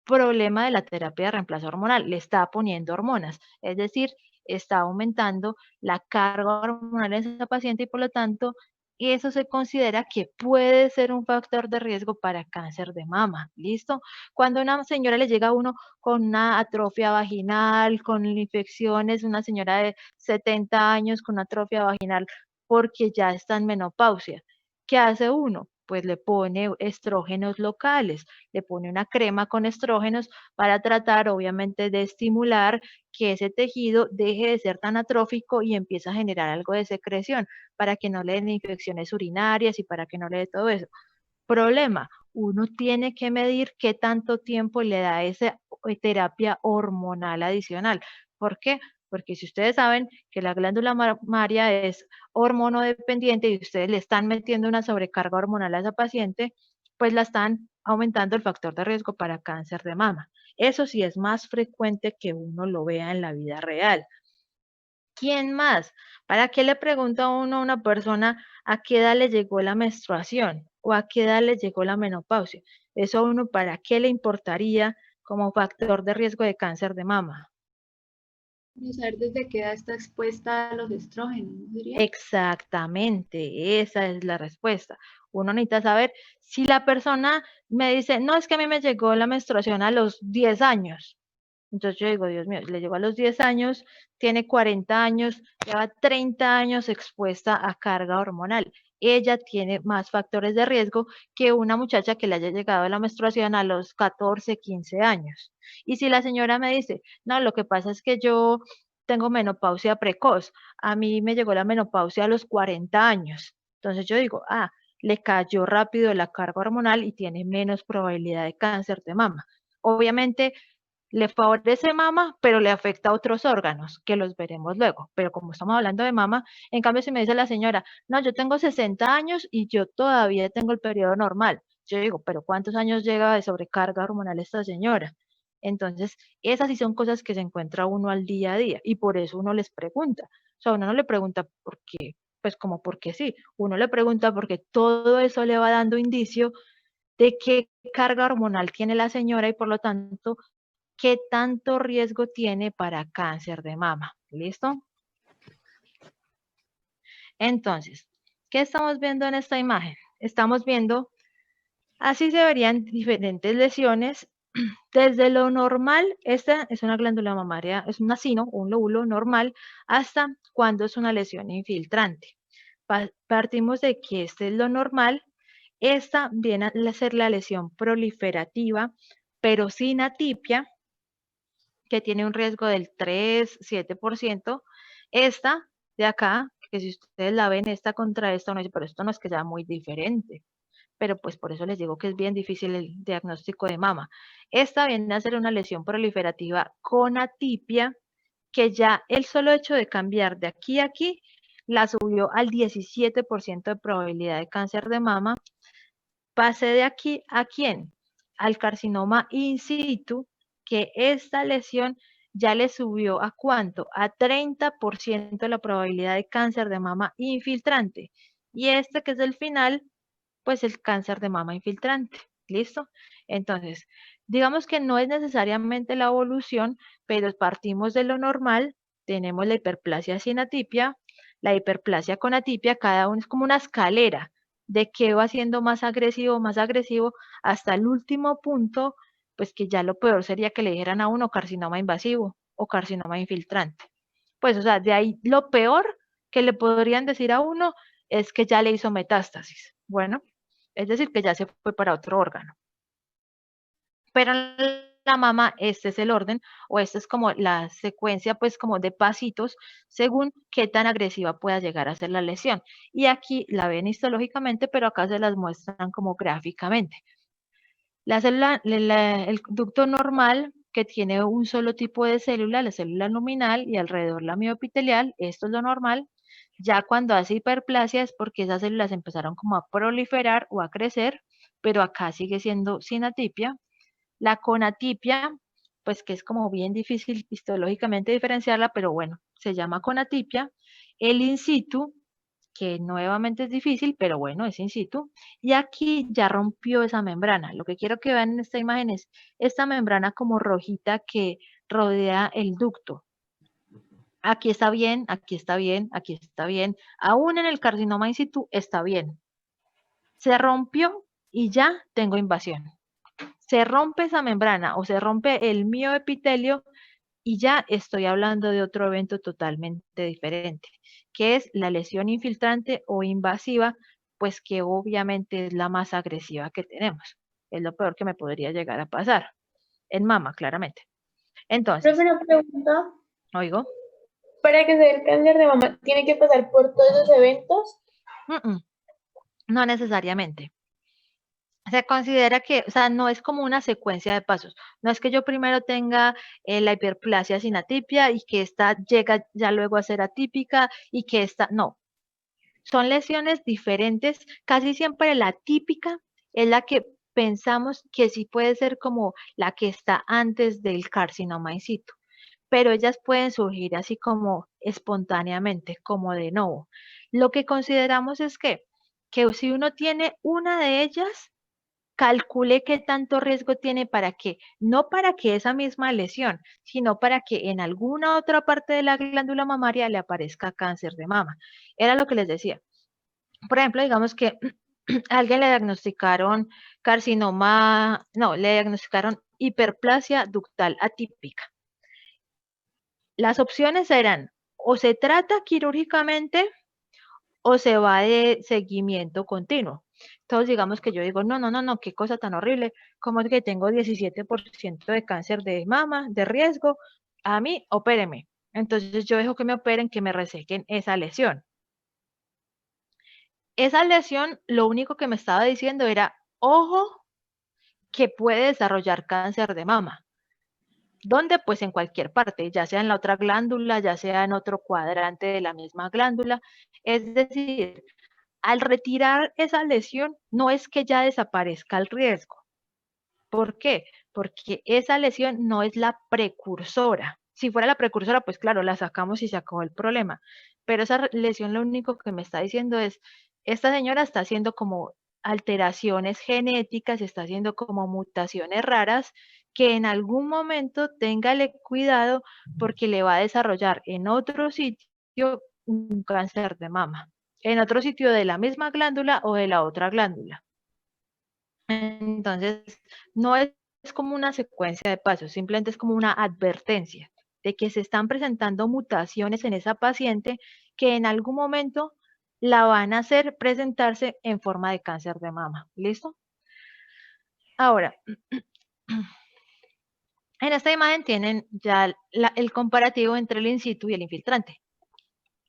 Problema de la terapia de reemplazo hormonal, le está poniendo hormonas, es decir, está aumentando la carga hormonal en esa paciente y por lo tanto eso se considera que puede ser un factor de riesgo para cáncer de mama, ¿listo? Cuando a una señora le llega a uno con una atrofia vaginal, con infecciones, una señora de 70 años con atrofia vaginal porque ya está en menopausia, ¿qué hace uno? Pues le pone estrógenos locales, le pone una crema con estrógenos para tratar obviamente de estimular que ese tejido deje de ser tan atrófico y empiece a generar algo de secreción para que no le den infecciones urinarias y para que no le dé todo eso. Problema, uno tiene que medir qué tanto tiempo le da esa terapia hormonal adicional. ¿Por qué? Porque si ustedes saben que la glándula mamaria es hormonodependiente y ustedes le están metiendo una sobrecarga hormonal a esa paciente, pues la están aumentando el factor de riesgo para cáncer de mama. Eso sí es más frecuente que uno lo vea en la vida real. ¿Quién más? ¿Para qué le pregunta uno a una persona a qué edad le llegó la menstruación o a qué edad le llegó la menopausia? Eso a uno, ¿para qué le importaría como factor de riesgo de cáncer de mama? Saber desde qué edad está expuesta a los estrógenos, ¿no diría? Exactamente, esa es la respuesta. Uno necesita saber si la persona me dice, no, es que a mí me llegó la menstruación a los 10 años. Entonces yo digo, Dios mío, le llegó a los 10 años, tiene 40 años, lleva 30 años expuesta a carga hormonal. Ella tiene más factores de riesgo que una muchacha que le haya llegado la menstruación a los 14, 15 años. Y si la señora me dice, no, lo que pasa es que yo tengo menopausia precoz, a mí me llegó la menopausia a los 40 años. Entonces yo digo, le cayó rápido la carga hormonal y tiene menos probabilidad de cáncer de mama. Obviamente, le favorece mama, pero le afecta a otros órganos, que los veremos luego. Pero como estamos hablando de mama, en cambio si me dice la señora, no, yo tengo 60 años y yo todavía tengo el periodo normal. Yo digo, pero ¿cuántos años llega de sobrecarga hormonal esta señora? Entonces, esas sí son cosas que se encuentra uno al día a día y por eso uno les pregunta. O sea, uno no le pregunta por qué, pues como porque sí. Uno le pregunta porque todo eso le va dando indicio de qué carga hormonal tiene la señora y por lo tanto qué tanto riesgo tiene para cáncer de mama. ¿Listo? Entonces, ¿qué estamos viendo en esta imagen? Estamos viendo, así se verían diferentes lesiones. Desde lo normal, esta es una glándula mamaria, es un acino, un lóbulo normal, hasta cuando es una lesión infiltrante. Partimos de que este es lo normal. Esta viene a ser la lesión proliferativa, pero sin atipia, que tiene un riesgo del 3-7%. Esta de acá, que si ustedes la ven, esta contra esta, uno dice, pero esto no es que sea muy diferente. Pero pues por eso les digo que es bien difícil el diagnóstico de mama. Esta viene a ser una lesión proliferativa con atipia, que ya el solo hecho de cambiar de aquí a aquí, la subió al 17% de probabilidad de cáncer de mama. Pasé de aquí a quién? Al carcinoma in situ, que esta lesión ya le subió ¿a cuánto? A 30% la probabilidad de cáncer de mama infiltrante. Y este que es el final, pues el cáncer de mama infiltrante. ¿Listo? Entonces, digamos que no es necesariamente la evolución, pero partimos de lo normal. Tenemos la hiperplasia sin atipia, la hiperplasia con atipia, cada uno es como una escalera de que va siendo más agresivo, hasta el último punto, pues que ya lo peor sería que le dijeran a uno carcinoma invasivo o carcinoma infiltrante. Pues, o sea, de ahí lo peor que le podrían decir a uno es que ya le hizo metástasis. Bueno, es decir, que ya se fue para otro órgano. Pero en la mama, este es el orden, o esta es como la secuencia, pues como de pasitos, según qué tan agresiva pueda llegar a ser la lesión. Y aquí la ven histológicamente, pero acá se las muestran como gráficamente. La célula, el ducto normal, que tiene un solo tipo de célula, la célula luminal y alrededor la mioepitelial, esto es lo normal. Ya cuando hace hiperplasia es porque esas células empezaron como a proliferar o a crecer, pero acá sigue siendo sin atipia. La conatipia, pues que es como bien difícil histológicamente diferenciarla, pero bueno, se llama conatipia. El in situ, que nuevamente es difícil, pero bueno, es in situ. Y aquí ya rompió esa membrana. Lo que quiero que vean en esta imagen es esta membrana como rojita que rodea el ducto. Aquí está bien, aquí está bien, aquí está bien. Aún en el carcinoma in situ está bien. Se rompió y ya tengo invasión. Se rompe esa membrana o se rompe el mioepitelio y ya estoy hablando de otro evento totalmente diferente, que es la lesión infiltrante o invasiva, pues que obviamente es la más agresiva que tenemos. Es lo peor que me podría llegar a pasar. En mama, claramente. Entonces, Profe, una pregunta. oigo. Para que se dé el cáncer de mama, ¿tiene que pasar por todos los eventos? No necesariamente. se considera que, o sea, no es como una secuencia de pasos. No es que yo primero tenga la hiperplasia sin atipia y que esta llega ya luego a ser atípica y que esta, no. Son lesiones diferentes. Casi siempre la típica es la que pensamos que sí puede ser como la que está antes del carcinoma in situ, pero ellas pueden surgir así como espontáneamente, como de nuevo. Lo que consideramos es que si uno tiene una de ellas, calcule qué tanto riesgo tiene para que, no para que esa misma lesión, sino para que en alguna otra parte de la glándula mamaria le aparezca cáncer de mama. Era lo que les decía. Por ejemplo, digamos que a alguien le diagnosticaron carcinoma, no, le diagnosticaron hiperplasia ductal atípica. Las opciones eran o se trata quirúrgicamente o se va de seguimiento continuo. Entonces, digamos que yo digo, no, qué cosa tan horrible, como es que tengo 17% de cáncer de mama, de riesgo, a mí, opéreme. Entonces, yo dejo que me operen, que me resequen esa lesión. Esa lesión, lo único que me estaba diciendo era, ojo, que puede desarrollar cáncer de mama. ¿Dónde? Pues en cualquier parte, ya sea en la otra glándula, ya sea en otro cuadrante de la misma glándula. Es decir, al retirar esa lesión, no es que ya desaparezca el riesgo. ¿Por qué? Porque esa lesión no es la precursora. Si fuera la precursora, pues claro, la sacamos y se acabó el problema. Pero esa lesión lo único que me está diciendo es, esta señora está haciendo como alteraciones genéticas, está haciendo como mutaciones raras, que en algún momento téngale cuidado porque le va a desarrollar en otro sitio un cáncer de mama, en otro sitio de la misma glándula o de la otra glándula. Entonces, no es como una secuencia de pasos, simplemente es como una advertencia de que se están presentando mutaciones en esa paciente que en algún momento la van a hacer presentarse en forma de cáncer de mama. ¿Listo? Ahora, en esta imagen tienen ya el comparativo entre el in situ y el infiltrante.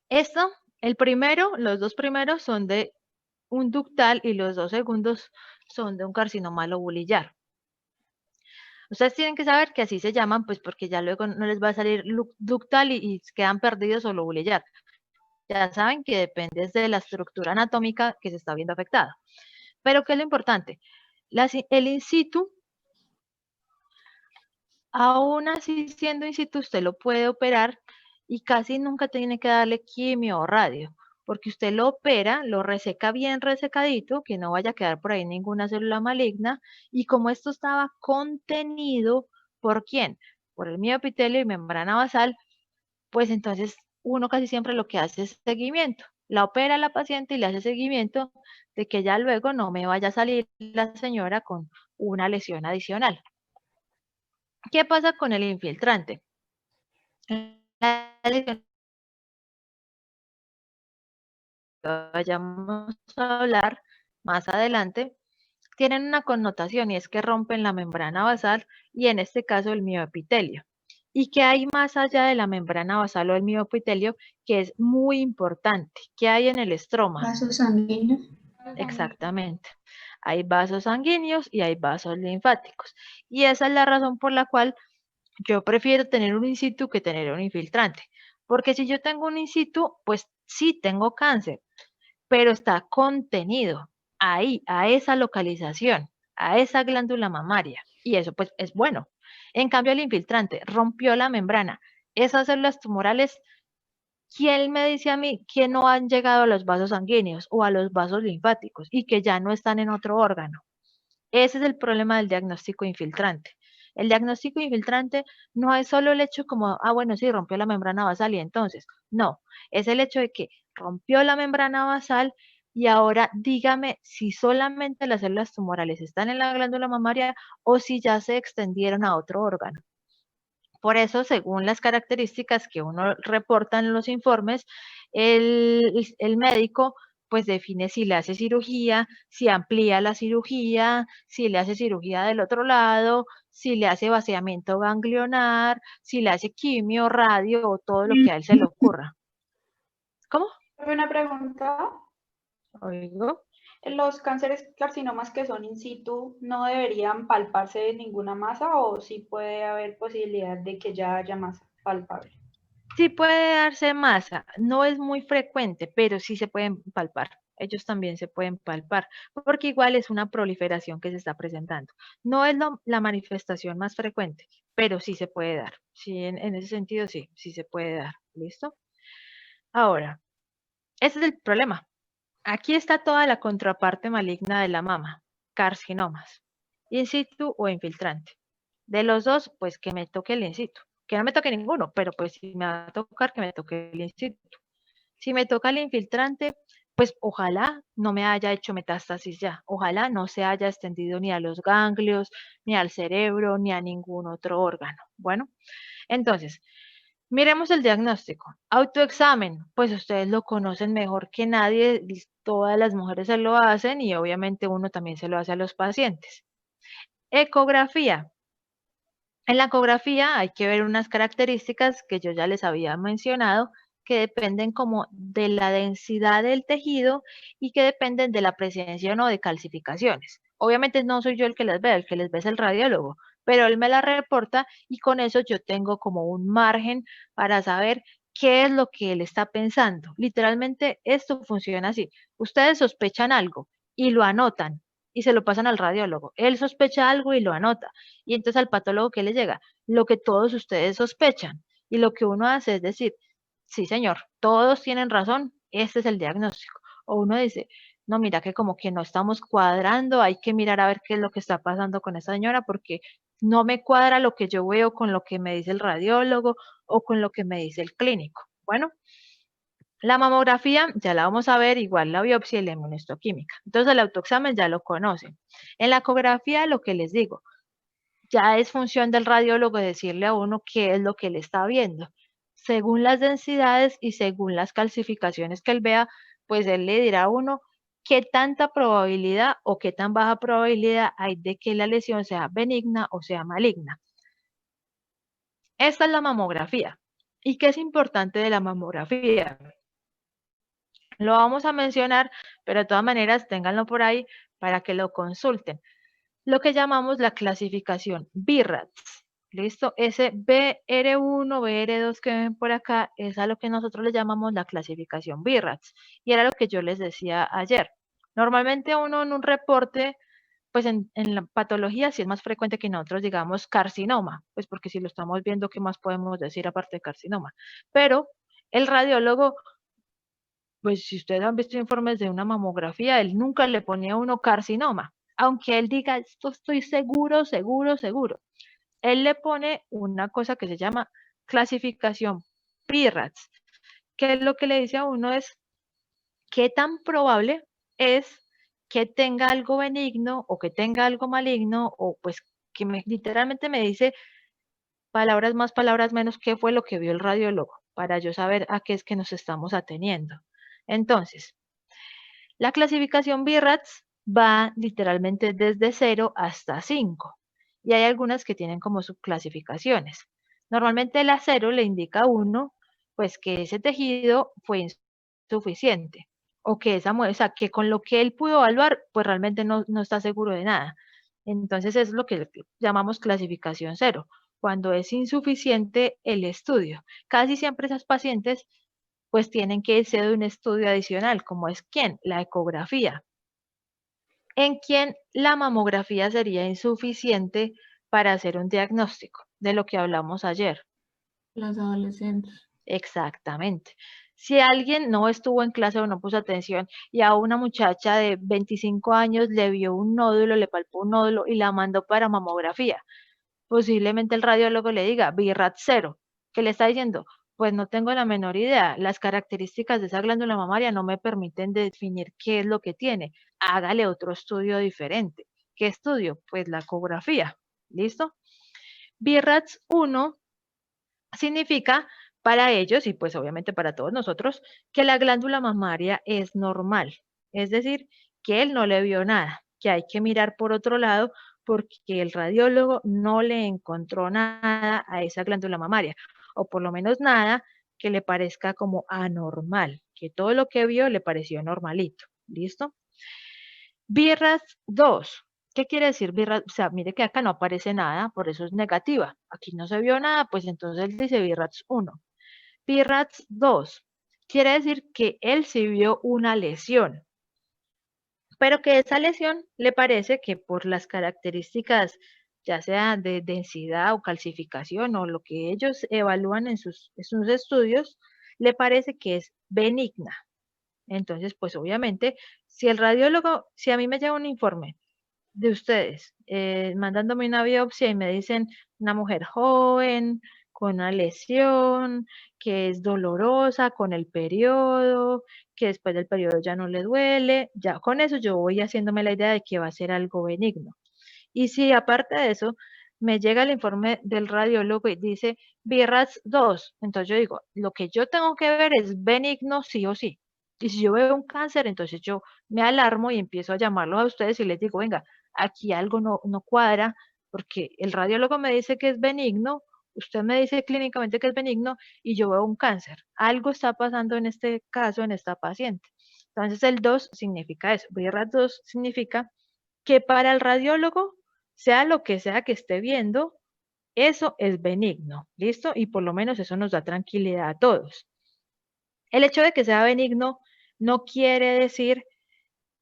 Esto, los dos primeros son de un ductal y los dos segundos son de un carcinoma lobulillar. Ustedes tienen que saber que así se llaman, pues porque ya luego no les va a salir ductal y quedan perdidos o lobulillar. Ya saben que depende de la estructura anatómica que se está viendo afectada. Pero ¿qué es lo importante? El in situ, aún así siendo in situ, usted lo puede operar y casi nunca tiene que darle quimio o radio, porque usted lo opera, lo reseca bien resecadito, que no vaya a quedar por ahí ninguna célula maligna, y como esto estaba contenido, ¿por quién? Por el mioepitelio y membrana basal, pues entonces uno casi siempre lo que hace es seguimiento. La opera a la paciente y le hace seguimiento de que ya luego no me vaya a salir la señora con una lesión adicional. ¿Qué pasa con el infiltrante? La lesión que vayamos a hablar más adelante tienen una connotación y es que rompen la membrana basal y en este caso el mioepitelio. ¿Y qué hay más allá de la membrana basal o el mioepitelio que es muy importante? ¿Qué hay en el estroma? Vasos sanguíneos. Exactamente. Hay vasos sanguíneos y hay vasos linfáticos. Y esa es la razón por la cual yo prefiero tener un in situ que tener un infiltrante. Porque si yo tengo un in situ, pues sí tengo cáncer, pero está contenido ahí, a esa localización, a esa glándula mamaria. Y eso pues es bueno. En cambio el infiltrante rompió la membrana. Esas células tumorales, ¿quién me dice a mí que no han llegado a los vasos sanguíneos o a los vasos linfáticos y que ya no están en otro órgano? Ese es el problema del diagnóstico infiltrante. El diagnóstico infiltrante no es solo el hecho como, bueno, sí, rompió la membrana basal y entonces, no, es el hecho de que rompió la membrana basal y ahora dígame si solamente las células tumorales están en la glándula mamaria o si ya se extendieron a otro órgano. Por eso, según las características que uno reporta en los informes, el médico pues define si le hace cirugía, si amplía la cirugía, si le hace cirugía del otro lado, si le hace vaciamiento ganglionar, si le hace quimio, radio o todo lo que a él se le ocurra. ¿Cómo? Una pregunta. Oigo. ¿Los cánceres carcinomas que son in situ no deberían palparse de ninguna masa o sí puede haber posibilidad de que ya haya masa palpable? Sí puede darse masa, no es muy frecuente, pero sí se pueden palpar. Ellos también se pueden palpar, porque igual es una proliferación que se está presentando. No es la manifestación más frecuente, pero sí se puede dar. Sí, en ese sentido sí, sí se puede dar. ¿Listo? Ahora, ese es el problema. Aquí está toda la contraparte maligna de la mama, carcinomas, in situ o infiltrante. De los dos, pues que me toque el in situ. Que no me toque ninguno, pero pues si me va a tocar, que me toque el in situ. Si me toca el infiltrante, pues ojalá no me haya hecho metástasis ya. Ojalá no se haya extendido ni a los ganglios, ni al cerebro, ni a ningún otro órgano. Bueno, entonces, miremos el diagnóstico. Autoexamen, pues ustedes lo conocen mejor que nadie, todas las mujeres se lo hacen y obviamente uno también se lo hace a los pacientes. Ecografía. En la ecografía hay que ver unas características que yo ya les había mencionado que dependen como de la densidad del tejido y que dependen de la presencia o no de calcificaciones. Obviamente no soy yo el que les ve, el que les ve es el radiólogo, pero él me la reporta y con eso yo tengo como un margen para saber qué es lo que él está pensando. Literalmente esto funciona así. Ustedes sospechan algo y lo anotan y se lo pasan al radiólogo. Él sospecha algo y lo anota. Y entonces al patólogo, ¿qué le llega? Lo que todos ustedes sospechan. Y lo que uno hace es decir, sí señor, todos tienen razón, este es el diagnóstico. O uno dice, no, mira que como que no estamos cuadrando, hay que mirar a ver qué es lo que está pasando con esa señora porque no me cuadra lo que yo veo con lo que me dice el radiólogo o con lo que me dice el clínico. Bueno, la mamografía ya la vamos a ver, igual la biopsia y la inmunohistoquímica. Entonces el autoexamen ya lo conocen. En la ecografía, lo que les digo, ya es función del radiólogo decirle a uno qué es lo que él está viendo. Según las densidades y según las calcificaciones que él vea, pues él le dirá a uno qué tanta probabilidad o qué tan baja probabilidad hay de que la lesión sea benigna o sea maligna. Esta es la mamografía. ¿Y qué es importante de la mamografía? Lo vamos a mencionar, pero de todas maneras ténganlo por ahí para que lo consulten. Lo que llamamos la clasificación BIRATS. ¿Listo? Ese BR1, BR2 que ven por acá es a lo que nosotros le llamamos la clasificación BIRATS. Y era lo que yo les decía ayer. Normalmente uno en un reporte, pues en la patología sí es más frecuente que nosotros digamos carcinoma, pues porque si lo estamos viendo, ¿qué más podemos decir aparte de carcinoma? Pero el radiólogo, pues si ustedes han visto informes de una mamografía, él nunca le ponía a uno carcinoma, aunque él diga, esto estoy seguro, seguro, seguro. Él le pone una cosa que se llama clasificación PIRATS, que lo que le dice a uno es qué tan probable es que tenga algo benigno o que tenga algo maligno, o pues que literalmente me dice palabras más, palabras menos, qué fue lo que vio el radiólogo, para yo saber a qué es que nos estamos ateniendo. Entonces, la clasificación BIRATS va literalmente desde 0 hasta 5 y hay algunas que tienen como subclasificaciones. Normalmente la 0 le indica a uno pues que ese tejido fue insuficiente o que esa muestra, que con lo que él pudo evaluar pues realmente no está seguro de nada. Entonces es lo que llamamos clasificación 0, cuando es insuficiente el estudio. Casi siempre esas pacientes pues tienen que irse de un estudio adicional, como es ¿quién? La ecografía, en quien la mamografía sería insuficiente para hacer un diagnóstico, de lo que hablamos ayer. Las adolescentes. Exactamente. Si alguien no estuvo en clase o no puso atención y a una muchacha de 25 años le vio un nódulo, le palpó un nódulo y la mandó para mamografía, posiblemente el radiólogo le diga BIRAT 0. ¿Qué le está diciendo? Pues no tengo la menor idea. Las características de esa glándula mamaria no me permiten definir qué es lo que tiene. Hágale otro estudio diferente. ¿Qué estudio? Pues la ecografía. ¿Listo? BIRATS 1 significa para ellos y pues obviamente para todos nosotros que la glándula mamaria es normal. Es decir, que él no le vio nada, que hay que mirar por otro lado porque el radiólogo no le encontró nada a esa glándula mamaria, o por lo menos nada que le parezca como anormal, que todo lo que vio le pareció normalito. ¿Listo? BRAF 2. ¿Qué quiere decir BRAF? O sea, mire que acá no aparece nada, por eso es negativa. Aquí no se vio nada, pues entonces él dice BRAF 1. BRAF 2 quiere decir que él sí vio una lesión, pero que esa lesión le parece que por las características, ya sea de densidad o calcificación o lo que ellos evalúan en sus estudios, le parece que es benigna. Entonces, pues obviamente, si el radiólogo, si a mí me llega un informe de ustedes mandándome una biopsia y me dicen una mujer joven, con una lesión, que es dolorosa, con el periodo, que después del periodo ya no le duele, ya con eso yo voy haciéndome la idea de que va a ser algo benigno. Y si aparte de eso me llega el informe del radiólogo y dice BRAF 2, entonces yo digo, lo que yo tengo que ver es benigno sí o sí. Y si yo veo un cáncer, entonces yo me alarmo y empiezo a llamarlos a ustedes y les digo, venga, aquí algo no cuadra, porque el radiólogo me dice que es benigno, usted me dice clínicamente que es benigno y yo veo un cáncer. Algo está pasando en este caso, en esta paciente. Entonces el 2 significa eso. BRAF 2 significa que para el radiólogo, sea lo que sea que esté viendo, eso es benigno, ¿listo? Y por lo menos eso nos da tranquilidad a todos. El hecho de que sea benigno no quiere decir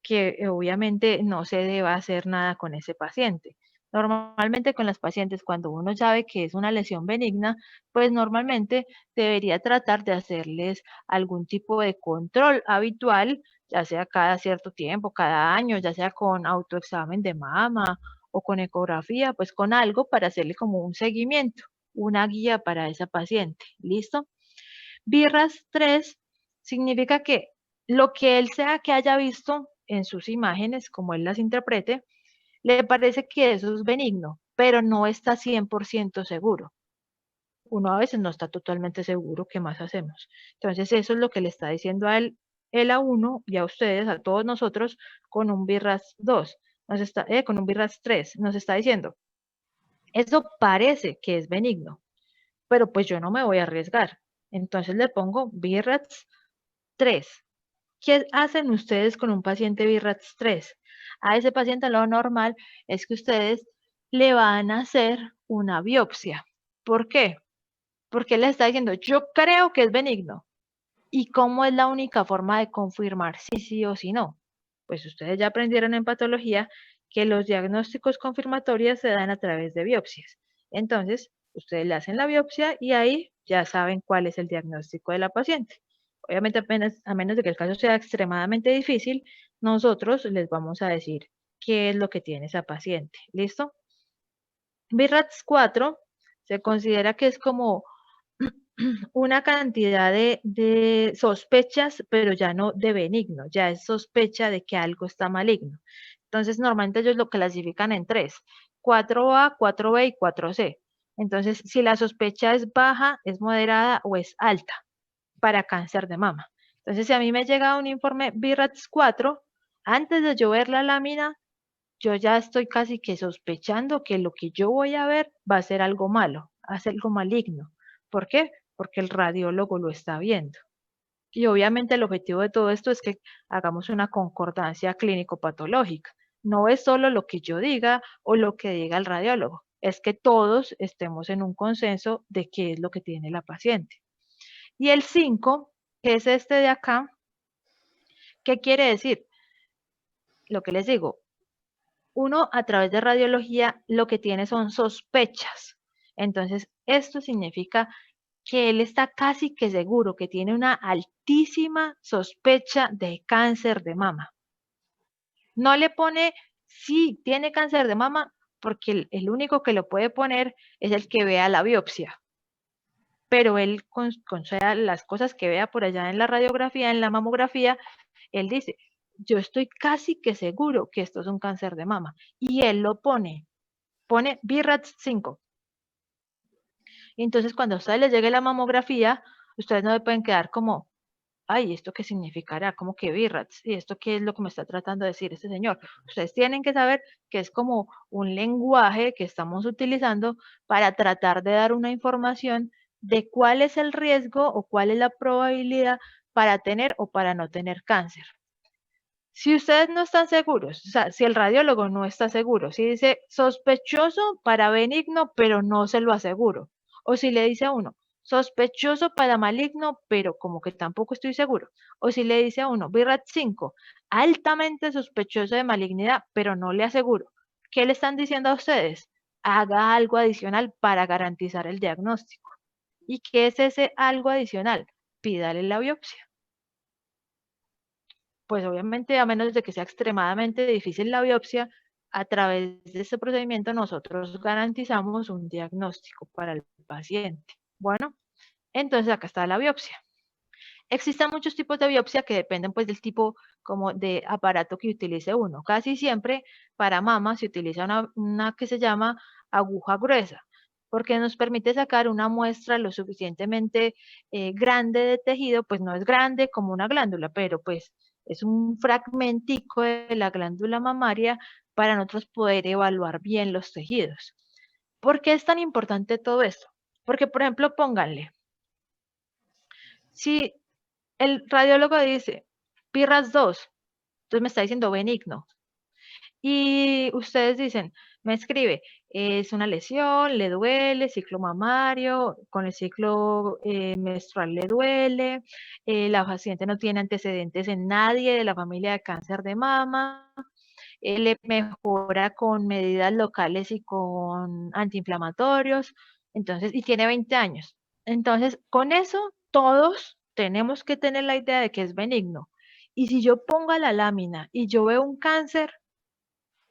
que obviamente no se deba hacer nada con ese paciente. Normalmente con las pacientes, cuando uno sabe que es una lesión benigna, pues normalmente debería tratar de hacerles algún tipo de control habitual, ya sea cada cierto tiempo, cada año, ya sea con autoexamen de mama o con ecografía, pues con algo para hacerle como un seguimiento, una guía para esa paciente. ¿Listo? BRAF 3 significa que lo que él sea que haya visto en sus imágenes, como él las interprete, le parece que eso es benigno, pero no está 100% seguro. Uno a veces no está totalmente seguro qué más hacemos. Entonces eso es lo que le está diciendo a él a uno y a ustedes, a todos nosotros, con un BRAF 2, con un BRAF 3, nos está diciendo, eso parece que es benigno, pero pues yo no me voy a arriesgar. Entonces le pongo BRAF 3. ¿Qué hacen ustedes con un paciente BRAF 3? A ese paciente lo normal es que ustedes le van a hacer una biopsia. ¿Por qué? Porque él le está diciendo, yo creo que es benigno. ¿Y cómo es la única forma de confirmar si sí o si no? Pues ustedes ya aprendieron en patología que los diagnósticos confirmatorios se dan a través de biopsias. Entonces, ustedes le hacen la biopsia y ahí ya saben cuál es el diagnóstico de la paciente. Obviamente, a menos de que el caso sea extremadamente difícil, nosotros les vamos a decir qué es lo que tiene esa paciente. ¿Listo? BRAF 4 se considera que es como una cantidad de sospechas, pero ya no de benigno, ya es sospecha de que algo está maligno. Entonces, normalmente ellos lo clasifican en 3, 4A, 4B y 4C. Entonces, si la sospecha es baja, es moderada o es alta para cáncer de mama. Entonces, si a mí me llega un informe BRAF 4, antes de yo ver la lámina, yo ya estoy casi que sospechando que lo que yo voy a ver va a ser algo malo, va a ser algo maligno. ¿Por qué? Porque el radiólogo lo está viendo. Y obviamente el objetivo de todo esto es que hagamos una concordancia clínico-patológica. No es solo lo que yo diga o lo que diga el radiólogo, es que todos estemos en un consenso de qué es lo que tiene la paciente. Y el 5, que es este de acá, ¿qué quiere decir? Lo que les digo, uno a través de radiología lo que tiene son sospechas. Entonces, esto significa que él está casi que seguro que tiene una altísima sospecha de cáncer de mama. No le pone sí tiene cáncer de mama porque el único que lo puede poner es el que vea la biopsia. Pero él con las cosas que vea por allá en la radiografía, en la mamografía, él dice, yo estoy casi que seguro que esto es un cáncer de mama. Y él lo pone BRAF 5. Entonces, cuando a ustedes les llegue la mamografía, ustedes no le pueden quedar como, ay, ¿esto qué significará? ¿Cómo que BRAF? ¿Y esto qué es lo que me está tratando de decir este señor? Ustedes tienen que saber que es como un lenguaje que estamos utilizando para tratar de dar una información de cuál es el riesgo o cuál es la probabilidad para tener o para no tener cáncer. Si ustedes no están seguros, o sea, si el radiólogo no está seguro, si dice sospechoso para benigno, pero no se lo aseguro, o si le dice a uno sospechoso para maligno, pero como que tampoco estoy seguro, o si le dice a uno BIRAT 5, altamente sospechoso de malignidad, pero no le aseguro, ¿qué le están diciendo a ustedes? Haga algo adicional para garantizar el diagnóstico. ¿Y qué es ese algo adicional? Pídale la biopsia. Pues obviamente, a menos de que sea extremadamente difícil la biopsia, a través de este procedimiento nosotros garantizamos un diagnóstico para el paciente. Bueno, entonces acá está la biopsia. Existen muchos tipos de biopsia que dependen pues del tipo como de aparato que utilice uno. Casi siempre para mama se utiliza una que se llama aguja gruesa, porque nos permite sacar una muestra lo suficientemente grande de tejido, pues no es grande como una glándula, pero pues es un fragmentico de la glándula mamaria para nosotros poder evaluar bien los tejidos. ¿Por qué es tan importante todo esto? Porque, por ejemplo, pónganle, si el radiólogo dice PIRAS 2, entonces me está diciendo benigno. Y ustedes dicen, me escribe, es una lesión, le duele, ciclo mamario, con el ciclo menstrual le duele, la paciente no tiene antecedentes en nadie de la familia de cáncer de mama, le mejora con medidas locales y con antiinflamatorios, entonces, y tiene 20 años. Entonces, con eso, todos tenemos que tener la idea de que es benigno. Y si yo pongo a la lámina y yo veo un cáncer,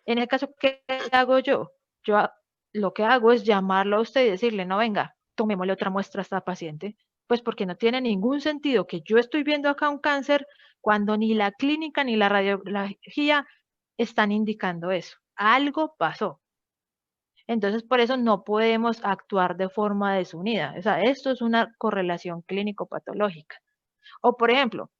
en el caso, ¿qué hago yo? Yo lo que hago es llamarlo a usted y decirle, no, venga, tomémosle otra muestra a esta paciente, pues porque no tiene ningún sentido que yo estoy viendo acá un cáncer cuando ni la clínica ni la radiología están indicando eso. Algo pasó. Entonces, por eso no podemos actuar de forma desunida. O sea, esto es una correlación clínico-patológica. O, por ejemplo,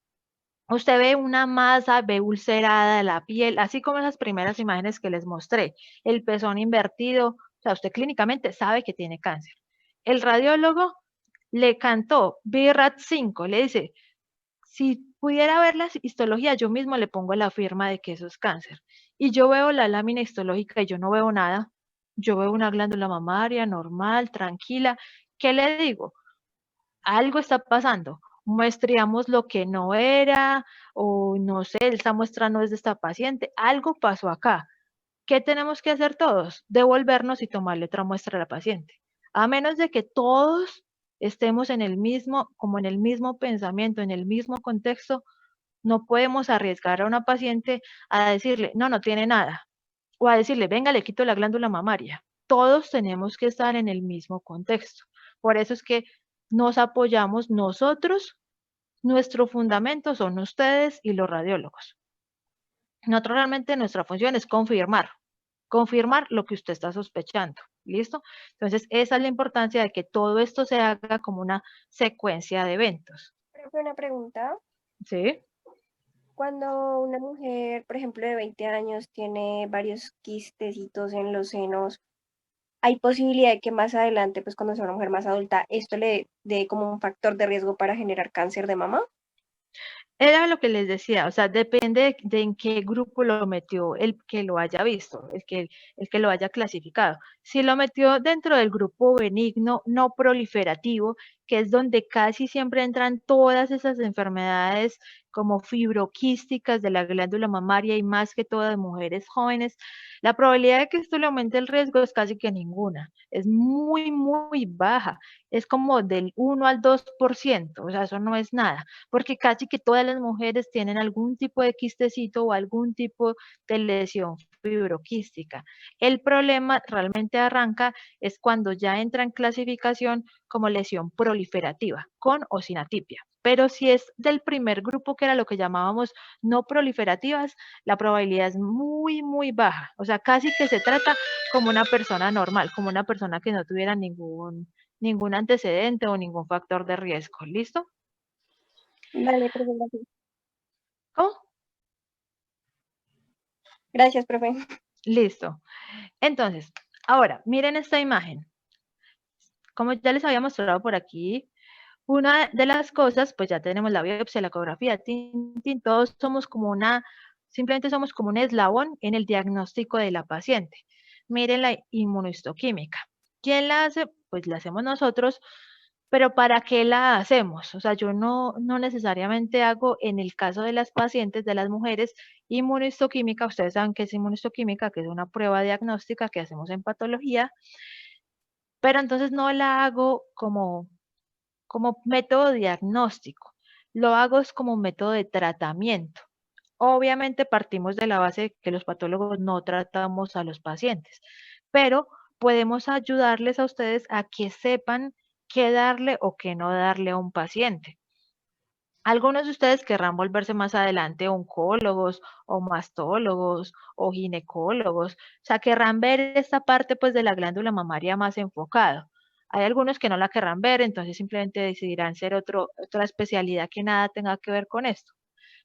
usted ve una masa, ve ulcerada de la piel, así como esas primeras imágenes que les mostré, el pezón invertido, o sea, usted clínicamente sabe que tiene cáncer. El radiólogo le cantó BIRAT 5, le dice, si pudiera ver la histología, yo mismo le pongo la firma de que eso es cáncer. Y yo veo la lámina histológica y yo no veo nada. Yo veo una glándula mamaria normal, tranquila. ¿Qué le digo? Algo está pasando. Muestreamos lo que no era, o no sé, esta muestra no es de esta paciente. Algo pasó acá. ¿Qué tenemos que hacer todos? Devolvernos y tomarle otra muestra a la paciente. A menos de que todos estemos en el mismo, como en el mismo pensamiento, en el mismo contexto, no podemos arriesgar a una paciente a decirle, no, no tiene nada. O a decirle, venga, le quito la glándula mamaria. Todos tenemos que estar en el mismo contexto. Por eso es que nos apoyamos nosotros, nuestro fundamento son ustedes y los radiólogos. Nosotros realmente nuestra función es confirmar lo que usted está sospechando, ¿listo? Entonces, esa es la importancia de que todo esto se haga como una secuencia de eventos. Profe, una pregunta. ¿Sí? Cuando una mujer, por ejemplo, de 20 años tiene varios quistecitos en los senos, ¿hay posibilidad de que más adelante, pues cuando sea una mujer más adulta, esto le dé como un factor de riesgo para generar cáncer de mama? Era lo que les decía, o sea, depende de en qué grupo lo metió el que lo haya visto, el que lo haya clasificado. Si lo metió dentro del grupo benigno no proliferativo, que es donde casi siempre entran todas esas enfermedades como fibroquísticas de la glándula mamaria y más que todo de mujeres jóvenes, la probabilidad de que esto le aumente el riesgo es casi que ninguna, es muy, muy baja, es como del 1 al 2%, o sea, eso no es nada, porque casi que todas las mujeres tienen algún tipo de quistecito o algún tipo de lesión fibroquística. El problema realmente arranca es cuando ya entra en clasificación como lesión proliferativa, con o sin atipia. Pero si es del primer grupo, que era lo que llamábamos no proliferativas, la probabilidad es muy, muy baja. O sea, casi que se trata como una persona normal, como una persona que no tuviera ningún antecedente o ningún factor de riesgo. ¿Listo? Vale, profe, gracias. ¿Cómo? Gracias, profe. Listo. Entonces, ahora, miren esta imagen. Como ya les había mostrado por aquí, una de las cosas, pues ya tenemos la biopsia, la ecografía, todos somos como una simplemente somos como un eslabón en el diagnóstico de la paciente. Miren la inmunohistoquímica. ¿Quién la hace? Pues la hacemos nosotros, pero ¿para qué la hacemos? O sea, yo no necesariamente hago, en el caso de las pacientes, de las mujeres, inmunohistoquímica. Ustedes saben qué es inmunohistoquímica, que es una prueba diagnóstica que hacemos en patología, pero entonces no la hago como método diagnóstico, lo hago es como método de tratamiento. Obviamente partimos de la base de que los patólogos no tratamos a los pacientes, pero podemos ayudarles a ustedes a que sepan qué darle o qué no darle a un paciente. Algunos de ustedes querrán volverse más adelante oncólogos o mastólogos o ginecólogos, o sea, querrán ver esta parte pues de la glándula mamaria más enfocado. Hay algunos que no la querrán ver, entonces simplemente decidirán ser otra especialidad que nada tenga que ver con esto.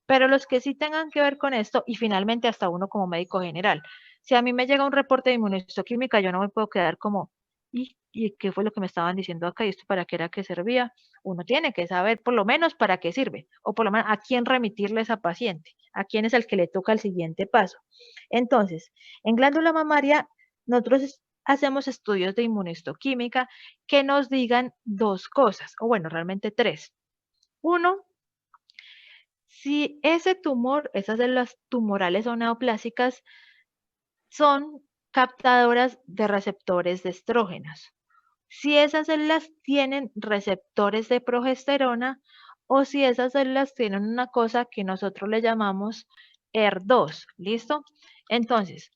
Pero los que sí tengan que ver con esto, y finalmente hasta uno como médico general, si a mí me llega un reporte de inmunohistoquímica, yo no me puedo quedar como, ¿y qué fue lo que me estaban diciendo acá? ¿Y esto para qué era que servía? Uno tiene que saber por lo menos para qué sirve, o por lo menos a quién remitirle a esa paciente, a quién es el que le toca el siguiente paso. Entonces, en glándula mamaria, nosotros hacemos estudios de inmunohistoquímica que nos digan dos cosas, o bueno, realmente tres. Uno, si ese tumor, esas células tumorales o neoplásicas, son captadoras de receptores de estrógenos. Si esas células tienen receptores de progesterona o si esas células tienen una cosa que nosotros le llamamos ER2, ¿listo? Entonces,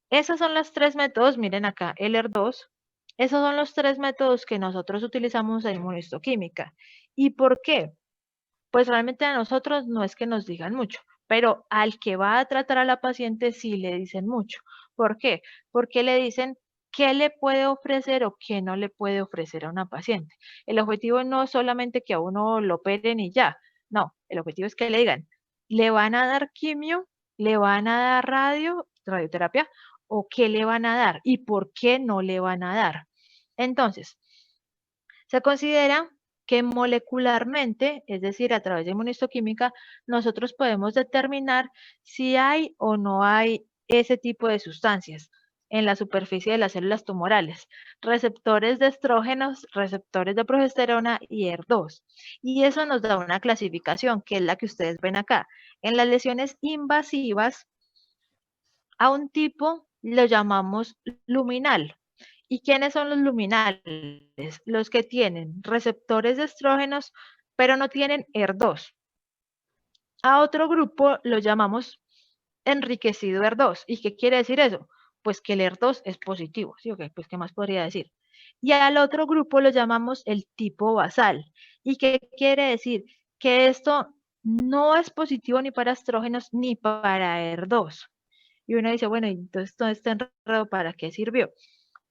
esos son los tres métodos, miren acá, el ER2, esos son los tres métodos que nosotros utilizamos en inmunohistoquímica. ¿Y por qué? Pues realmente a nosotros no es que nos digan mucho, pero al que va a tratar a la paciente sí le dicen mucho. ¿Por qué? Porque le dicen qué le puede ofrecer o qué no le puede ofrecer a una paciente. El objetivo no es solamente que a uno lo operen y ya, no, el objetivo es que le digan, le van a dar quimio, le van a dar radioterapia, o qué le van a dar y por qué no le van a dar. Entonces, se considera que molecularmente, es decir, a través de inmunohistoquímica, nosotros podemos determinar si hay o no hay ese tipo de sustancias en la superficie de las células tumorales, receptores de estrógenos, receptores de progesterona y ER2. Y eso nos da una clasificación, que es la que ustedes ven acá. En las lesiones invasivas, a un tipo lo llamamos luminal. ¿Y quiénes son los luminales? Los que tienen receptores de estrógenos, pero no tienen ER2. A otro grupo lo llamamos enriquecido ER2. ¿Y qué quiere decir eso? Pues que el ER2 es positivo. ¿Sí? Okay, pues ¿qué más podría decir? Y al otro grupo lo llamamos el tipo basal. ¿Y qué quiere decir? Que esto no es positivo ni para estrógenos ni para ER2. Y uno dice, bueno, entonces todo este enredo, ¿para qué sirvió?